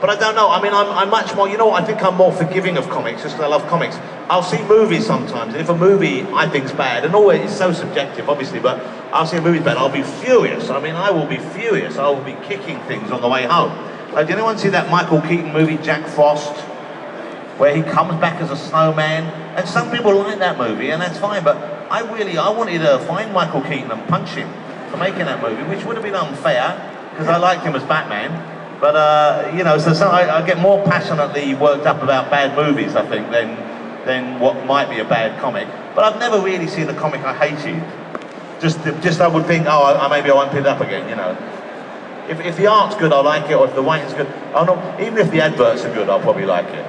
But I don't know, I mean, I'm much more, you know what, I think I'm more forgiving of comics, just because I love comics. I'll see movies sometimes, and if a movie I think's bad, and always it's so subjective, obviously, but I'll see a movie's bad, I'll be furious. I mean, I will be furious. I will be kicking things on the way home. Like, did anyone see that Michael Keaton movie, Jack Frost, where he comes back as a snowman? And some people like that movie, and that's fine, but I wanted to find Michael Keaton and punch him for making that movie, which would have been unfair, because I liked him as Batman. But, you know, so I get more passionately worked up about bad movies, I think, than what might be a bad comic. But I've never really seen a comic I hated. Just I would think, oh, maybe I won't pick it up again, you know. If the art's good, I'll like it, or if the writing's good, even if the adverts are good, I'll probably like it.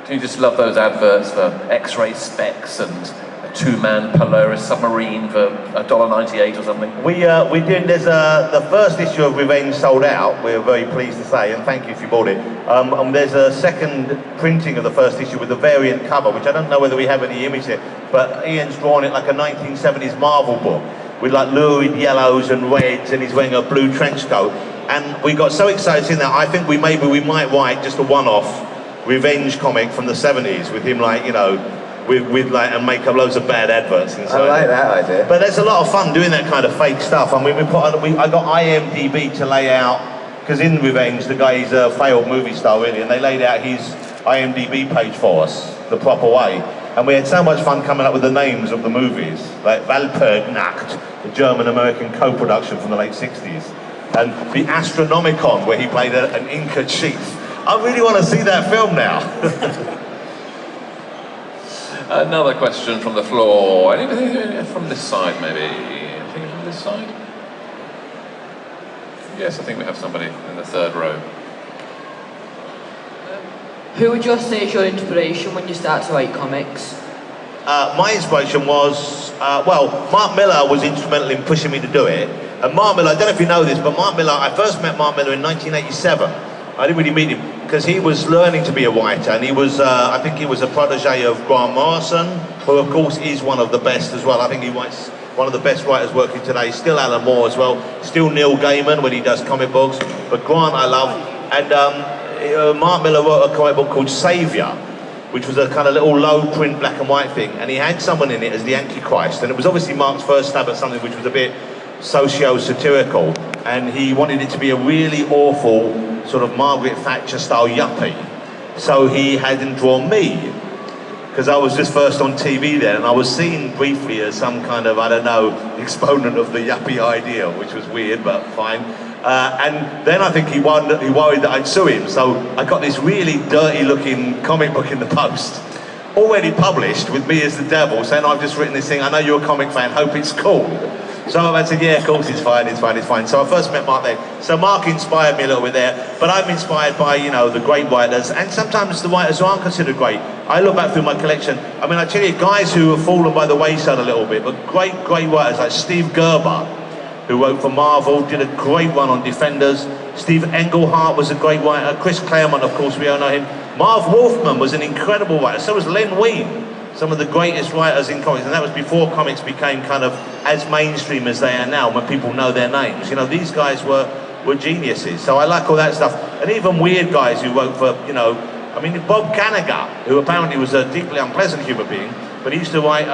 Do you just love those adverts for X-ray specs and a two-man Polaris submarine for $1.98 or something? We did. There's the first issue of Revenge sold out. We're very pleased to say, and thank you if you bought it. There's a second printing of the first issue with a variant cover, which I don't know whether we have any image here, but Ian's drawn it like a 1970s Marvel book with like lurid yellows and reds, and he's wearing a blue trench coat. And we got so excited seeing that. I think we might write just a one-off Revenge comic from the 70s with him, like, you know, with like, and make up loads of bad adverts inside. I like that idea. But there's a lot of fun doing that kind of fake stuff. I mean, I got IMDb to lay out, because in Revenge the guy's a failed movie star really, and they laid out his IMDb page for us the proper way. And we had so much fun coming up with the names of the movies, like Walpurgisnacht, the German-American co-production from the late 60s, and the Astronomicon, where he played an Inca chief. I really want to see that film now. Another question from the floor. Anything from this side, maybe? Anything from this side? Yes, I think we have somebody in the third row. Who would you say is your inspiration when you start to write comics? My inspiration was, Mark Millar was instrumental in pushing me to do it. And Mark Millar, I don't know if you know this, but Mark Millar, I first met Mark Millar in 1987. I didn't really meet him because he was learning to be a writer, and he was, I think he was a protege of Grant Morrison, who of course is one of the best as well. I think he writes one of the best writers working today, still Alan Moore as well, still Neil Gaiman when he does comic books, but Grant I love. And Mark Millar wrote a comic book called Saviour, which was a kind of little low print black and white thing, and he had someone in it as the Antichrist, and it was obviously Mark's first stab at something which was a bit socio-satirical, and he wanted it to be a really awful sort of Margaret Thatcher style yuppie. So he hadn't drawn me, because I was just first on TV then, and I was seen briefly as some kind of, I don't know, exponent of the yuppie ideal, which was weird, but fine. And then I think he worried that I'd sue him, so I got this really dirty looking comic book in the post, already published with me as the devil, saying, I've just written this thing, I know you're a comic fan, hope it's cool. So I said, yeah, of course, it's fine, it's fine, it's fine. So I first met Mark then. So Mark inspired me a little bit there, but I'm inspired by, you know, the great writers, and sometimes the writers who aren't considered great. I look back through my collection, I mean, I tell you, guys who have fallen by the wayside a little bit, but great writers like Steve Gerber, who wrote for Marvel, did a great run on Defenders. Steve Englehart was a great writer. Chris Claremont, of course, we all know him. Marv Wolfman was an incredible writer. So was Len Wein. some of the greatest writers in comics, and that was before comics became kind of as mainstream as they are now, when people know their names. You know, these guys were geniuses. So I like all that stuff. And even weird guys who wrote for, you know, I mean, Bob Gallagher, who apparently was a deeply unpleasant human being, but he used to write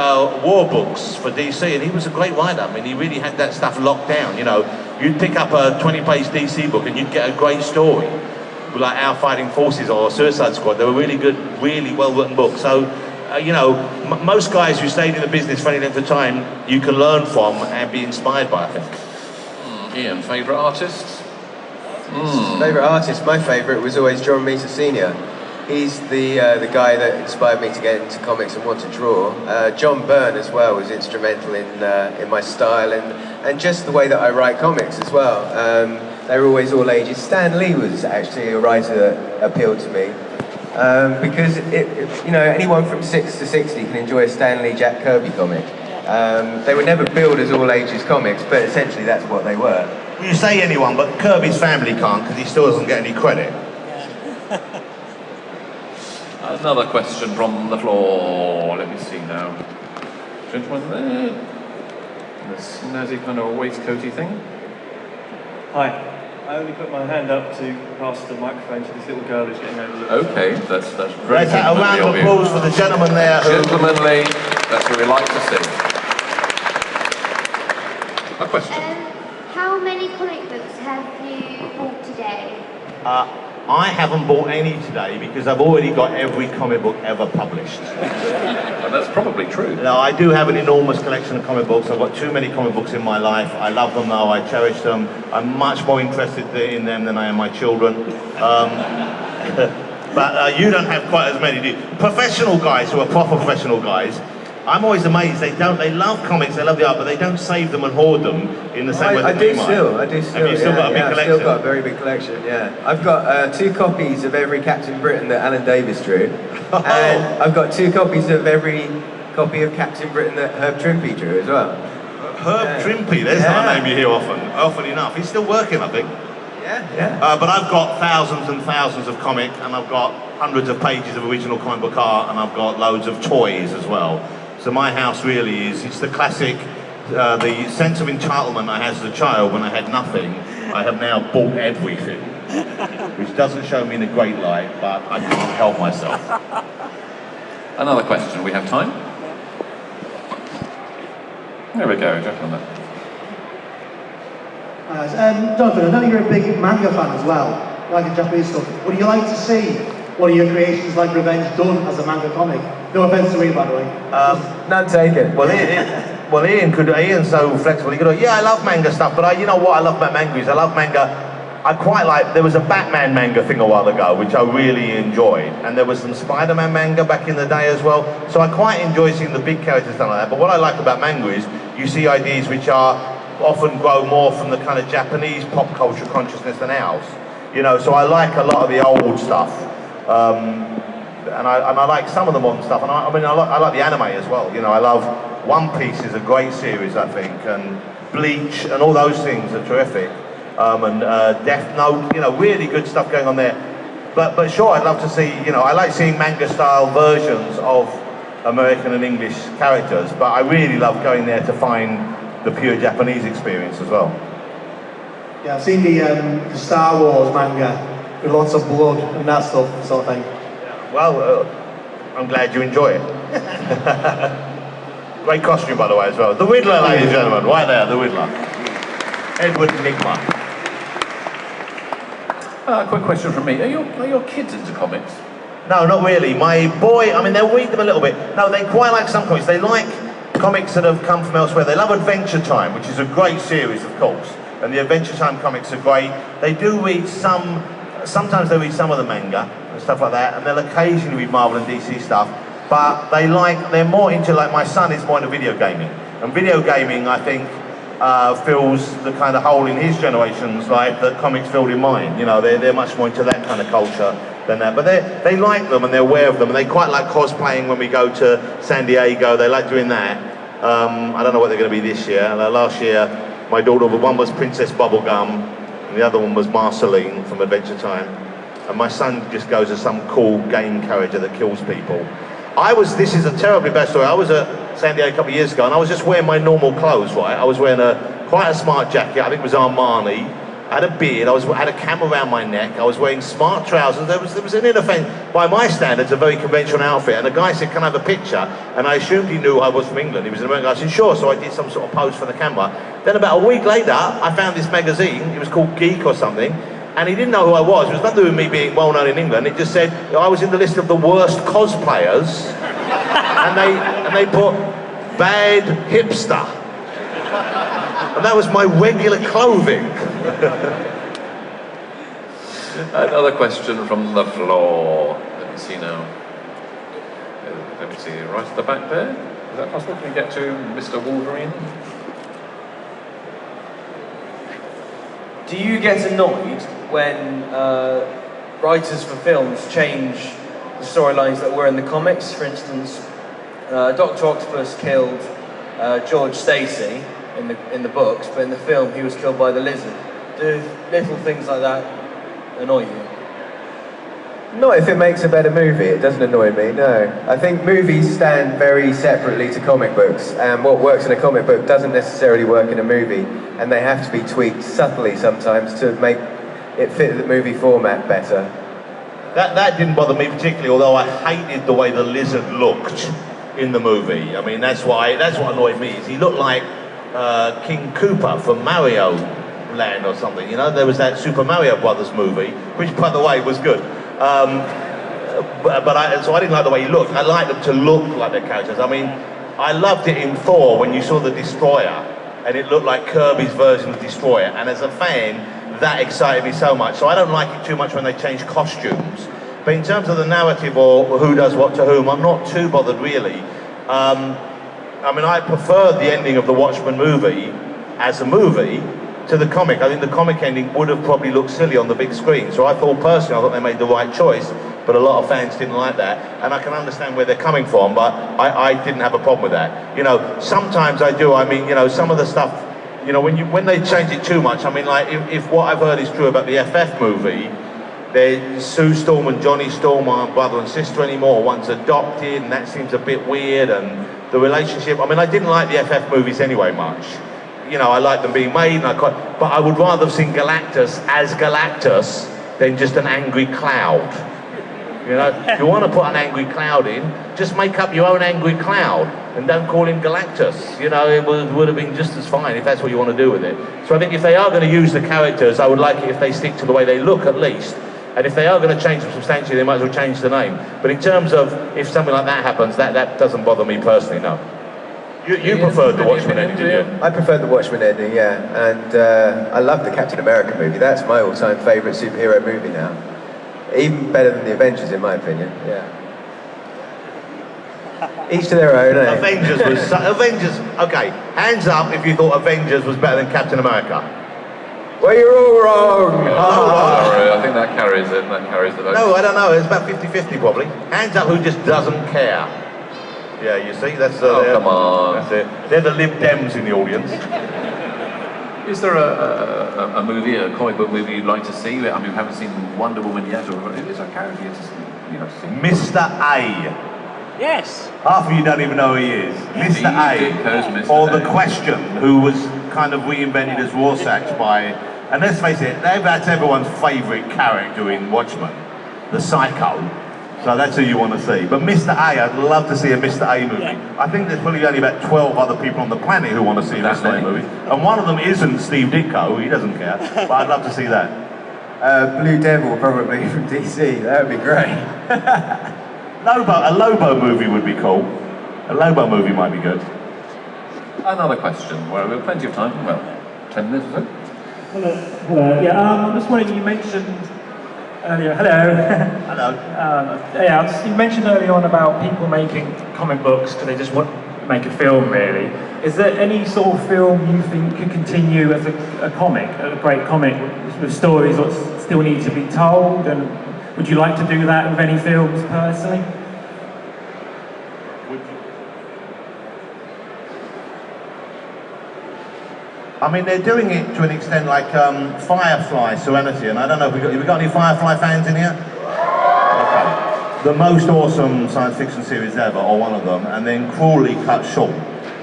war books for DC, and he was a great writer. I mean, he really had that stuff locked down, you know. You'd pick up a 20-page DC book and you'd get a great story, like Our Fighting Forces or Suicide Squad. They were really good, really well-written books. So, you know, most guys who stayed in the business for any length of time, you can learn from and be inspired by, I think. Ian, favourite artists? Favourite artist? My favourite was always John Romita Sr. He's the guy that inspired me to get into comics and want to draw. John Byrne as well was instrumental in my style and just the way that I write comics as well. They were always all ages. Stan Lee was actually a writer that appealed to me because you know, anyone from 6 to 60 can enjoy a Stan Lee, Jack Kirby comic. They were never billed as all ages comics, but essentially that's what they were. Well, you say anyone, but Kirby's family can't because he still doesn't get any credit. Another question from the floor. Let me see now. Gentleman there. This snazzy kind of waistcoaty thing. Hi. I only put my hand up to pass the microphone to this little girl who's getting overlooked. Okay, that's very Let's have a round of applause for the gentleman there. Gentlemanly, that's what we like to see. A question. How many comic books have you bought today? I haven't bought any today because I've already got every comic book ever published. And that's probably true. No, I do have an enormous collection of comic books. I've got too many comic books in my life. I love them though, I cherish them. I'm much more interested in them than I am my children. But you don't have quite as many, do you? Professional guys who are proper professional guys, I'm always amazed. They love comics, they love the art, but they don't save them and hoard them in the same way that we might. I do still. Have you still got a big collection? I've still got a very big collection, yeah. I've got 2 copies of every Captain Britain that Alan Davis drew. And I've got 2 copies of every copy of Captain Britain that Herb Trimpe drew as well. Herb Trimpe, there's not a name you hear often enough. He's still working, I think. Yeah. But I've got thousands and thousands of comic, and I've got hundreds of pages of original comic book art, and I've got loads of toys as well. So my house really it's the classic, the sense of entitlement I had as a child when I had nothing. I have now bought everything, which doesn't show me in a great light, but I can't help myself. Another question, we have time? There we go, gentlemen. Jonathan, I know you're a big manga fan as well, like Japanese stuff. Would you like to see one of your creations like Revenge done as a manga comic? No offense to Ian, by the way. None taken. Well, Ian's so flexible. He could, yeah, I love manga stuff, but you know what I love about manga is I love manga. I quite like, there was a Batman manga thing a while ago, which I really enjoyed, and there was some Spider-Man manga back in the day as well. So I quite enjoy seeing the big characters done like that. But what I like about manga is you see ideas which are often grow more from the kind of Japanese pop culture consciousness than ours. You know, so I like a lot of the old stuff. And I like some of the modern stuff, and I like the anime as well. You know, I love One Piece is a great series, I think, and Bleach and all those things are terrific. And Death Note, you know, really good stuff going on there. But sure, I'd love to see, you know, I like seeing manga-style versions of American and English characters, but I really love going there to find the pure Japanese experience as well. Yeah, I've seen the Star Wars manga with lots of blood and that stuff, sort of thing. Well, I'm glad you enjoy it. Great costume, by the way, as well. The Riddler, ladies and gentlemen, right there, the Riddler. Edward Nygma. Quick question from me. Are your kids into comics? No, not really. My boy, I mean, they'll read them a little bit. No, they quite like some comics. They like comics that have come from elsewhere. They love Adventure Time, which is a great series, of course. And the Adventure Time comics are great. They do read sometimes they read some of the manga and stuff like that, and they'll occasionally read Marvel and DC stuff. But they're more into, like, my son is more into video gaming. And video gaming, I think, fills the kind of hole in his generation's life that comics filled in mine. You know, they're much more into that kind of culture than that. But they like them and they're aware of them, and they quite like cosplaying when we go to San Diego. They like doing that. I don't know what they're going to be this year. Last year, my daughter, one was Princess Bubblegum, and the other one was Marceline from Adventure Time. And my son just goes as some cool game character that kills people. this is a terribly bad story. I was at San Diego a couple of years ago, and I was just wearing my normal clothes, right? I was wearing quite a smart jacket, I think it was Armani. I had a beard, I had a camera around my neck, I was wearing smart trousers. There was an inoffensive, by my standards, a very conventional outfit. And the guy said, can I have a picture? And I assumed he knew I was from England. He was an American. I said, sure. So I did some sort of pose for the camera. Then about a week later, I found this magazine. It was called Geek or something. And he didn't know who I was. It was nothing to do with me being well known in England. It just said I was in the list of the worst cosplayers. and they put bad hipster. And that was my regular clothing. Another question from the floor. Let me see now. Let me see, right at the back there. Is that possible? Can we get to Mr. Wolverine? Do you get annoyed when writers for films change the storylines that were in the comics? For instance, Dr. Octopus killed George Stacy in the books, but in the film he was killed by the lizard. Do little things like that annoy you? Not if it makes a better movie. It doesn't annoy me, no. I think movies stand very separately to comic books, and what works in a comic book doesn't necessarily work in a movie, and they have to be tweaked subtly sometimes to make it fit the movie format better. That didn't bother me particularly, although I hated the way the lizard looked in the movie. I mean, that's what annoyed me, is he looked like King Koopa from Mario Land or something. You know, there was that Super Mario Brothers movie, which, by the way, was good. So I didn't like the way he looked. I liked them to look like their characters. I mean, I loved it in Thor when you saw the Destroyer, and it looked like Kirby's version of Destroyer. And as a fan, that excited me so much. So I don't like it too much when they change costumes. But in terms of the narrative or who does what to whom, I'm not too bothered really. I mean, I preferred the ending of the Watchmen movie as a movie to the comic. I think the comic ending would have probably looked silly on the big screen. So I thought they made the right choice, but a lot of fans didn't like that. And I can understand where they're coming from, but I didn't have a problem with that. You know, sometimes I do. I mean, you know, some of the stuff, you know, when they change it too much, I mean, like, if what I've heard is true about the FF movie, Sue Storm and Johnny Storm aren't brother and sister anymore. One's adopted, and that seems a bit weird, and the relationship, I mean, I didn't like the FF movies anyway much. You know, I like them being made, but I would rather have seen Galactus as Galactus than just an angry cloud. You know, if you want to put an angry cloud in, just make up your own angry cloud and don't call him Galactus. You know, it would have been just as fine if that's what you want to do with it. So I think if they are going to use the characters, I would like it if they stick to the way they look at least. And if they are going to change them substantially, they might as well change the name. But in terms of if something like that happens, that doesn't bother me personally, no. You preferred the Watchmen ending, didn't you? I preferred the Watchmen ending, yeah. And I love the Captain America movie. That's my all-time favourite superhero movie now. Even better than the Avengers, in my opinion, yeah. Each to their own, eh? Avengers, okay. Hands up if you thought Avengers was better than Captain America. Well, you're all wrong. Sorry, I think that carries it. That carries the vote. No, I don't know. It's about 50-50 probably. Hands up who just doesn't care. Yeah, you see, that's come on. That's it. They're the Lib Dems in the audience. Is there a movie, a comic book movie you'd like to see? I mean, we haven't seen Wonder Woman yet, or is there a character you'd like to see? Mr. A. Yes. Half of you don't even know who he is. Mr. A. Or The Question, who was kind of reinvented as Rorschach by, and let's face it, that's everyone's favourite character in Watchmen, the Psycho. So that's who you want to see. But Mr. A, I'd love to see a Mr. A movie. Yeah. I think there's probably only about 12 other people on the planet who want to see a Mr. A movie. And one of them isn't Steve Ditko, he doesn't care. But I'd love to see that. Blue Devil, probably, from DC. That would be great. A Lobo movie would be cool. A Lobo movie might be good. Another question. Well, we have plenty of time. Well, 10 minutes or so. Hello. Yeah, I'm just wondering, you mentioned earlier, hello. You mentioned earlier on about people making comic books because they just want to make a film, really. Is there any sort of film you think could continue as a comic, a great comic, with stories that still need to be told? And would you like to do that with any films, personally? I mean, they're doing it to an extent like Firefly, Serenity, and I don't know if we got any Firefly fans in here? Okay. the most awesome science fiction series ever, or one of them, and then cruelly cut short.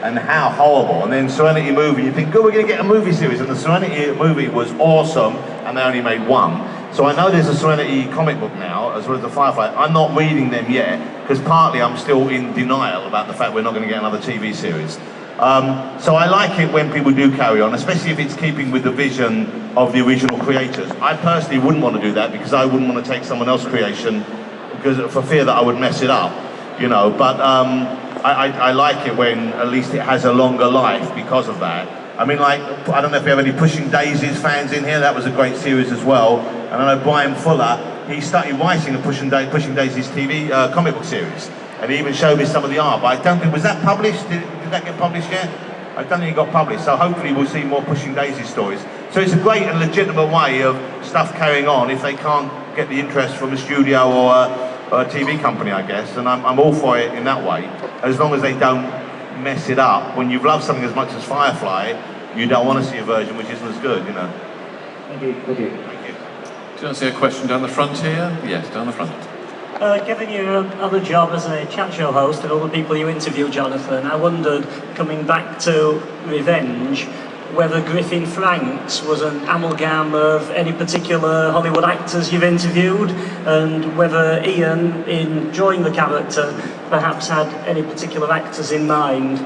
And how horrible. And then Serenity movie, you think, good, we're going to get a movie series. And the Serenity movie was awesome, and they only made one. So I know there's a Serenity comic book now, as well as the Firefly. I'm not reading them yet, because partly I'm still in denial about the fact we're not going to get another TV series. So I like it when people do carry on, especially if it's keeping with the vision of the original creators. I personally wouldn't want to do that, because I wouldn't want to take someone else's creation, because for fear that I would mess it up, you know. But I like it when at least it has a longer life because of that. I mean, like, I don't know if we have any Pushing Daisies fans in here. That was a great series as well. And I know Brian Fuller, he started writing a Pushing Daisies TV comic book series. And he even showed me some of the art. But I don't think, was that published? Did that get published yet? I don't think it got published. So hopefully we'll see more Pushing Daisies stories. So it's a great and legitimate way of stuff carrying on if they can't get the interest from a studio or a TV company, I guess. And I'm all for it in that way, as long as they don't mess it up. When you've loved something as much as Firefly, you don't want to see a version which isn't as good, you know. Thank you. Thank you. Thank you. Do you want to see a question down the front here? Yes, down the front. Given your other job as a chat show host and all the people you interview, Jonathan, I wondered, coming back to Revenge, whether Griffin Franks was an amalgam of any particular Hollywood actors you've interviewed, and whether Ian, in drawing the character, perhaps had any particular actors in mind.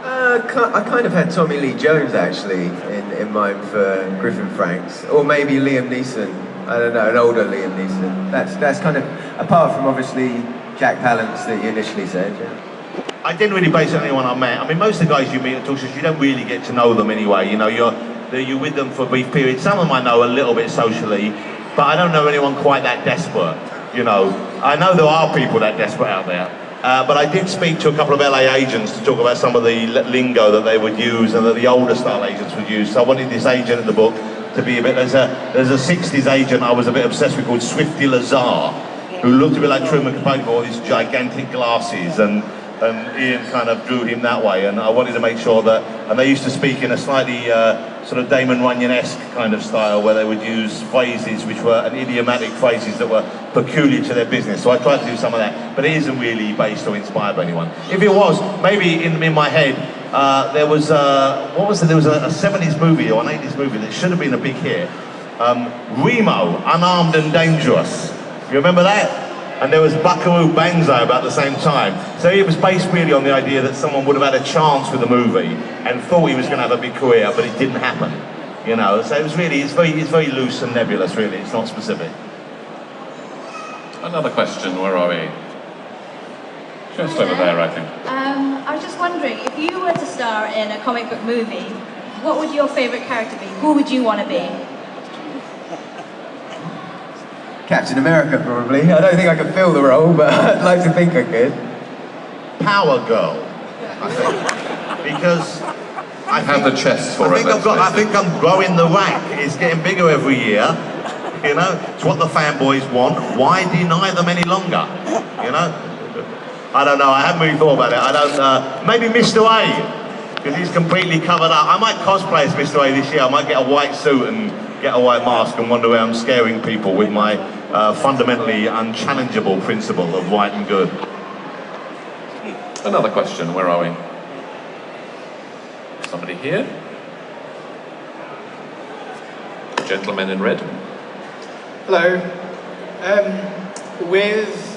I kind of had Tommy Lee Jones actually in mind for Griffin Franks, or maybe Liam Neeson. I don't know, an older Liam Neeson. That's kind of, apart from obviously Jack Palance that you initially said. Yeah. I didn't really base it on anyone I met. I mean, most of the guys you meet at talk shows, you don't really get to know them anyway. You know, you're with them for a brief period. Some of them I know a little bit socially, but I don't know anyone quite that desperate. You know, I know there are people that desperate out there. But I did speak to a couple of LA agents to talk about some of the lingo that they would use and that the older style agents would use. So I wanted this agent in the book to be a bit, there's a 60s agent I was a bit obsessed with called Swifty Lazar, who looked a bit like Truman Capote with all these gigantic glasses, and Ian kind of drew him that way, and I wanted to make sure that, and they used to speak in a slightly sort of Damon Runyon-esque kind of style, where they would use phrases which were idiomatic phrases that were peculiar to their business. So I tried to do some of that, but it isn't really based or inspired by anyone. If it was, maybe in my head, there was what was it? There was a 70s movie or an 80s movie that should have been a big hit. Remo, Unarmed and Dangerous. You remember that? And there was Buckaroo Banzai about the same time. So it was based really on the idea that someone would have had a chance with the movie and thought he was going to have a big career, but it didn't happen. You know, so it was really, it's very loose and nebulous, really. It's not specific. Another question, where are we? Just over there, I think. I was just wondering, if you were to star in a comic book movie, what would your favourite character be? Who would you want to be? Captain America, probably. I don't think I could fill the role, but I'd like to think I could. Power Girl, I think. Because I have the chest for it. I think I'm growing the rack. It's getting bigger every year. You know, it's what the fanboys want. Why deny them any longer? You know? I don't know, I haven't really thought about it. I don't, maybe Mr. A, because he's completely covered up. I might cosplay as Mr. A this year. I might get a white suit and get a white mask and wander around scaring people with my fundamentally unchallengeable principle of right and good. Another question, where are we? Somebody here? Gentleman in red. Hello. With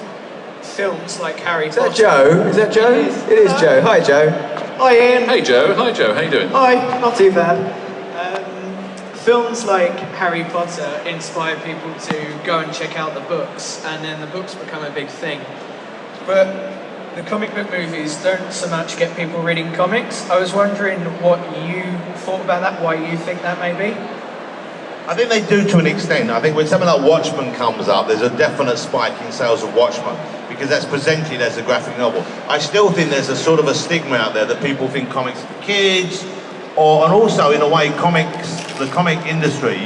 films like Harry Potter. Is that Joe? Is that Joe? It is Joe. Hi, Joe. Hi, Ian. Hey, Joe. Hi, Joe. How you doing? Hi. Not too bad. Films like Harry Potter inspire people to go and check out the books, and then the books become a big thing. But the comic book movies don't so much get people reading comics. I was wondering what you thought about that, why you think that may be? I think they do to an extent. I think when something like Watchmen comes up, there's a definite spike in sales of Watchmen, because that's presented as a graphic novel. I still think there's a sort of a stigma out there that people think comics are for kids, and also in a way the comic industry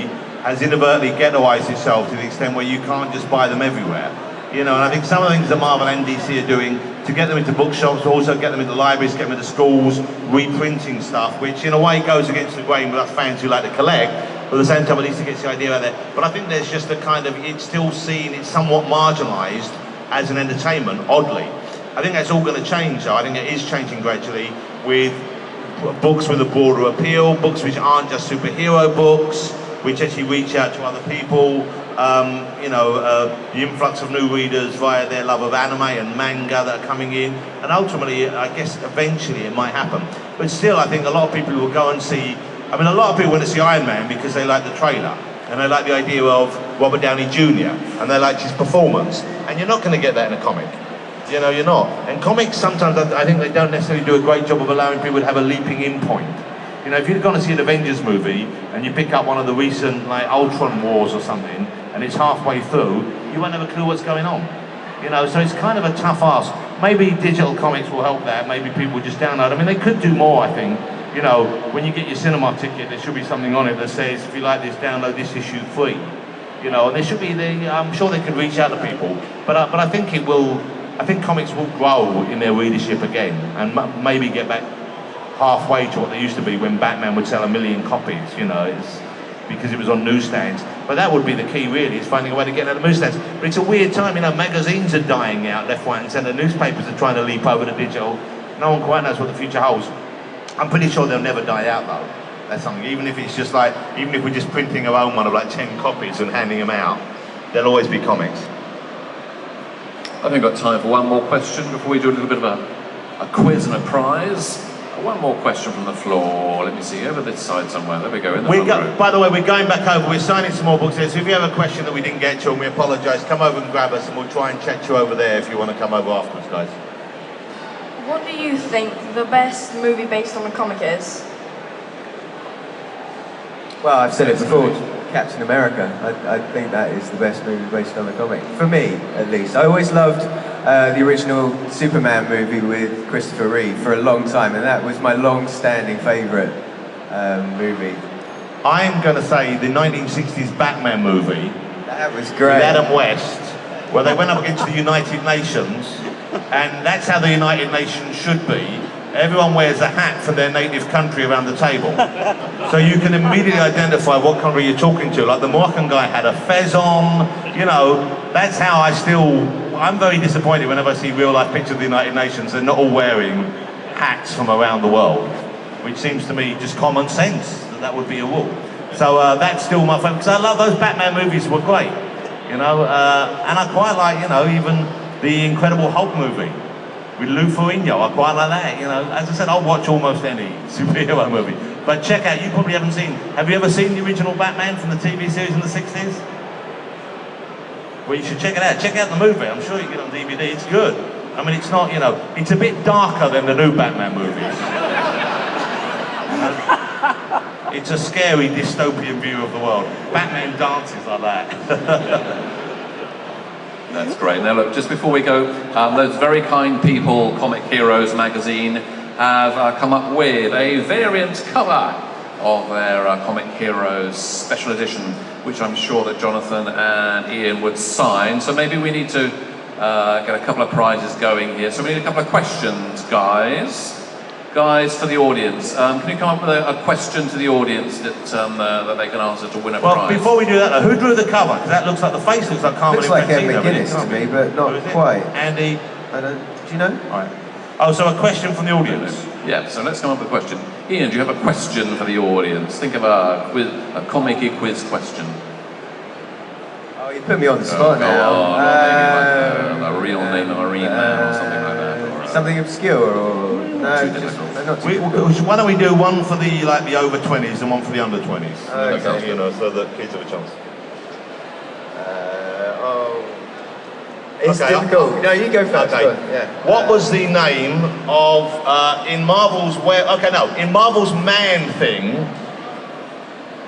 has inadvertently ghettoized itself to the extent where you can't just buy them everywhere. You know, and I think some of the things that Marvel and DC are doing to get them into bookshops, also get them into libraries, get them into schools, reprinting stuff, which in a way goes against the grain with us fans who like to collect, but at the same time at least it gets the idea out there. But I think there's just a kind of, it's still seen, it's somewhat marginalised as an entertainment, oddly. I think that's all going to change, though. I think it is changing gradually with books with a broader appeal, books which aren't just superhero books, which actually reach out to other people. The influx of new readers via their love of anime and manga that are coming in, and ultimately, I guess, eventually it might happen. But still, I think a lot of people will go and see. I mean, a lot of people went to see Iron Man because they like the trailer, and they like the idea of Robert Downey Jr., and they liked his performance. And you're not going to get that in a comic. You know, you're not. And comics, sometimes I think they don't necessarily do a great job of allowing people to have a leaping in point. You know, if you've gone to see an Avengers movie and you pick up one of the recent, like, Ultron Wars or something, and it's halfway through, you won't have a clue what's going on. You know, so it's kind of a tough ask. Maybe digital comics will help that. Maybe people will just download. I mean, they could do more, I think. You know, when you get your cinema ticket, there should be something on it that says, if you like this, download this issue free. You know, and there should be, I'm sure they could reach out to people. But I think it will. I think comics will grow in their readership again, and maybe get back halfway to what they used to be when Batman would sell 1 million copies, you know, it's because it was on newsstands. But that would be the key, really, is finding a way to get out of newsstands. But it's a weird time, you know, magazines are dying out left, right and centre, newspapers are trying to leap over to digital. No one quite knows what the future holds. I'm pretty sure they'll never die out, though. That's something, even if it's just like, even if we're just printing our own one of like 10 copies and handing them out, there'll always be comics. I think we've got time for one more question before we do a little bit of a quiz and a prize. One more question from the floor. Let me see, over this side somewhere. There we go, in the front row. By the way, we're going back over. We're signing some more books here. So if you have a question that we didn't get to, and we apologise, come over and grab us, and we'll try and check you over there if you want to come over afterwards, guys. What do you think the best movie based on a comic is? Well, I've said it before, Captain America. I think that is the best movie based on a comic. For me, at least. I always loved the original Superman movie with Christopher Reeve for a long time, and that was my long-standing favourite movie. I'm going to say the 1960s Batman movie. That was great. With Adam West, where they went up against the United Nations, and that's how the United Nations should be. Everyone wears a hat from their native country around the table. So you can immediately identify what country you're talking to. Like the Moroccan guy had a fez on, you know, that's how I'm very disappointed whenever I see real life pictures of the United Nations. They're not all wearing hats from around the world, which seems to me just common sense, that would be a rule. So that's still my favourite, because I love those Batman movies, were great, you know, and I quite like, you know, even the Incredible Hulk movie with Lou Ferrigno. I quite like that, you know. As I said, I'll watch almost any superhero movie. But check out, you probably haven't seen, have you ever seen the original Batman from the TV series in the 60s? Well, you should check it out. Check out the movie. I'm sure you can get it on DVD. It's good. I mean, it's not, you know, it's a bit darker than the new Batman movies. It's a scary dystopian view of the world. Batman dances like that. That's great. Now look, just before we go, those very kind people, Comic Heroes magazine, have come up with a variant cover of their Comic Heroes special edition, which I'm sure that Jonathan and Ian would sign. So maybe we need to get a couple of prizes going here. So we need a couple of questions, guys. Guys, for the audience, can you come up with a question to the audience that they can answer to win a prize? Well, before we do that, who drew the cover? Because that looks like the face looks like Carmen. Looks like Ed McGuinness to me, but not quite. Andy, do you know? All right. Oh, so a question from the audience. Yeah. So let's come up with a question. Ian, do you have a question for the audience? Think of a comic-y quiz question. Oh, you put me on the spot now. Maybe like a real name of a Marine Man or something like that. Something obscure or no? Not too Why don't we do one for the the over 20s and one for the under 20s? Okay. You know, so that kids have a chance. It's difficult. No, you go first. Okay. Yeah. What was the name of in Marvel's in Marvel's Man-Thing?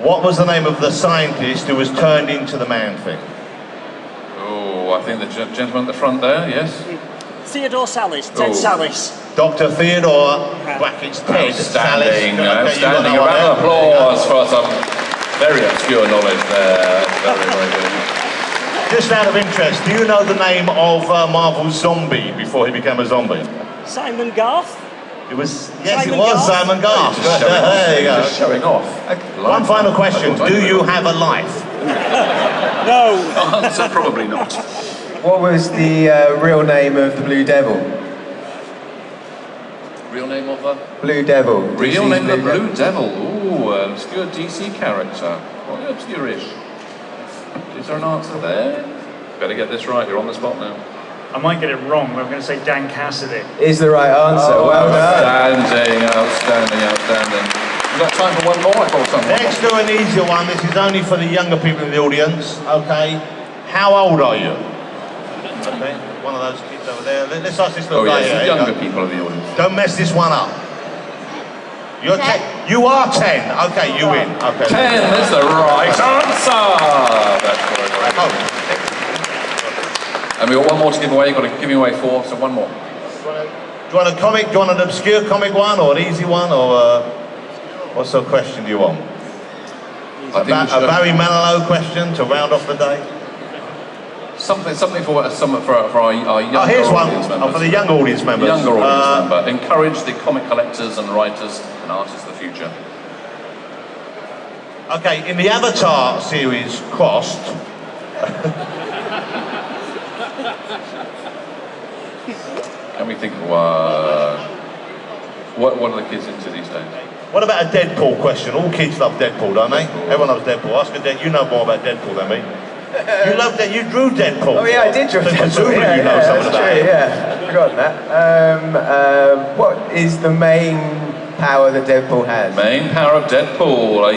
What was the name of the scientist who was turned into the Man-Thing? Oh, I think the gentleman at the front there. Yes. Theodore Sallis, Ted Sallis. Dr. Theodore brackets Ted Outstanding, Sallis. outstanding. A round of applause for some very obscure knowledge there. Very, very good. Just out of interest, do you know the name of Marvel's zombie before he became a zombie? Simon Garth. It was Simon Simon Garth. There you go. Just showing off. One final question: do you have a life? No. Answer probably not. What was the real name of the Blue Devil? Real name of the? Blue Devil. Real DC's name of the Blue Devil. Ooh, an obscure DC character. Quite obscure-ish. Is there an answer there? Better get this right, you're on the spot now. I might get it wrong, but I'm going to say Dan Cassidy. Is the right answer. Oh, well done. Outstanding. We've got time for one more, I thought something. Let's do an easier one. This is only for the younger people in the audience, okay? How old are you? Okay, one of those kids over there. Let's ask this little guy yes, here. the younger people in the audience. Don't mess this one up. You're 10. You are 10. Okay, you win. Okay. 10 is the right answer. That's correct. Oh. And we've got one more to give away. You've got to give me away 4, so one more. Do you want a comic? Do you want an obscure comic one, or an easy one, or what sort of question do you want? A Barry Manilow question to round off the day? Something for our younger here's one. audience members. For the younger audience members. The younger audience member. Encourage the comic collectors and writers and artists of the future. Okay, in the Avatar series, Crossed, Can we think of what are the kids into these days? what about a Deadpool question? All kids love Deadpool, don't they? Everyone loves Deadpool. Ask a you know more about Deadpool than me. You love that. You drew Deadpool. Oh yeah, I did draw Deadpool. Presumably you know something about it. Yeah, forgotten that. What is the main power that Deadpool has? Main power of Deadpool, a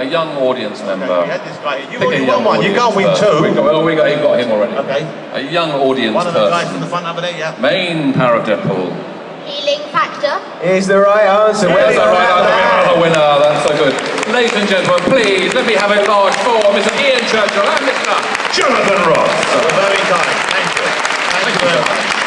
young audience member. Okay, we had this guy here. You've already won one. You can't win two. We got him already. Okay. A young audience One of the guys person. in the front over there, yeah. Main power of Deadpool. Healing factor. Is the right answer. That's the right answer. We have a winner. That's so good. Ladies and gentlemen, please let me have it large for Mr. Ian Churchill and Mr. Jonathan Ross. Very kind. Thank you. Thank you very much.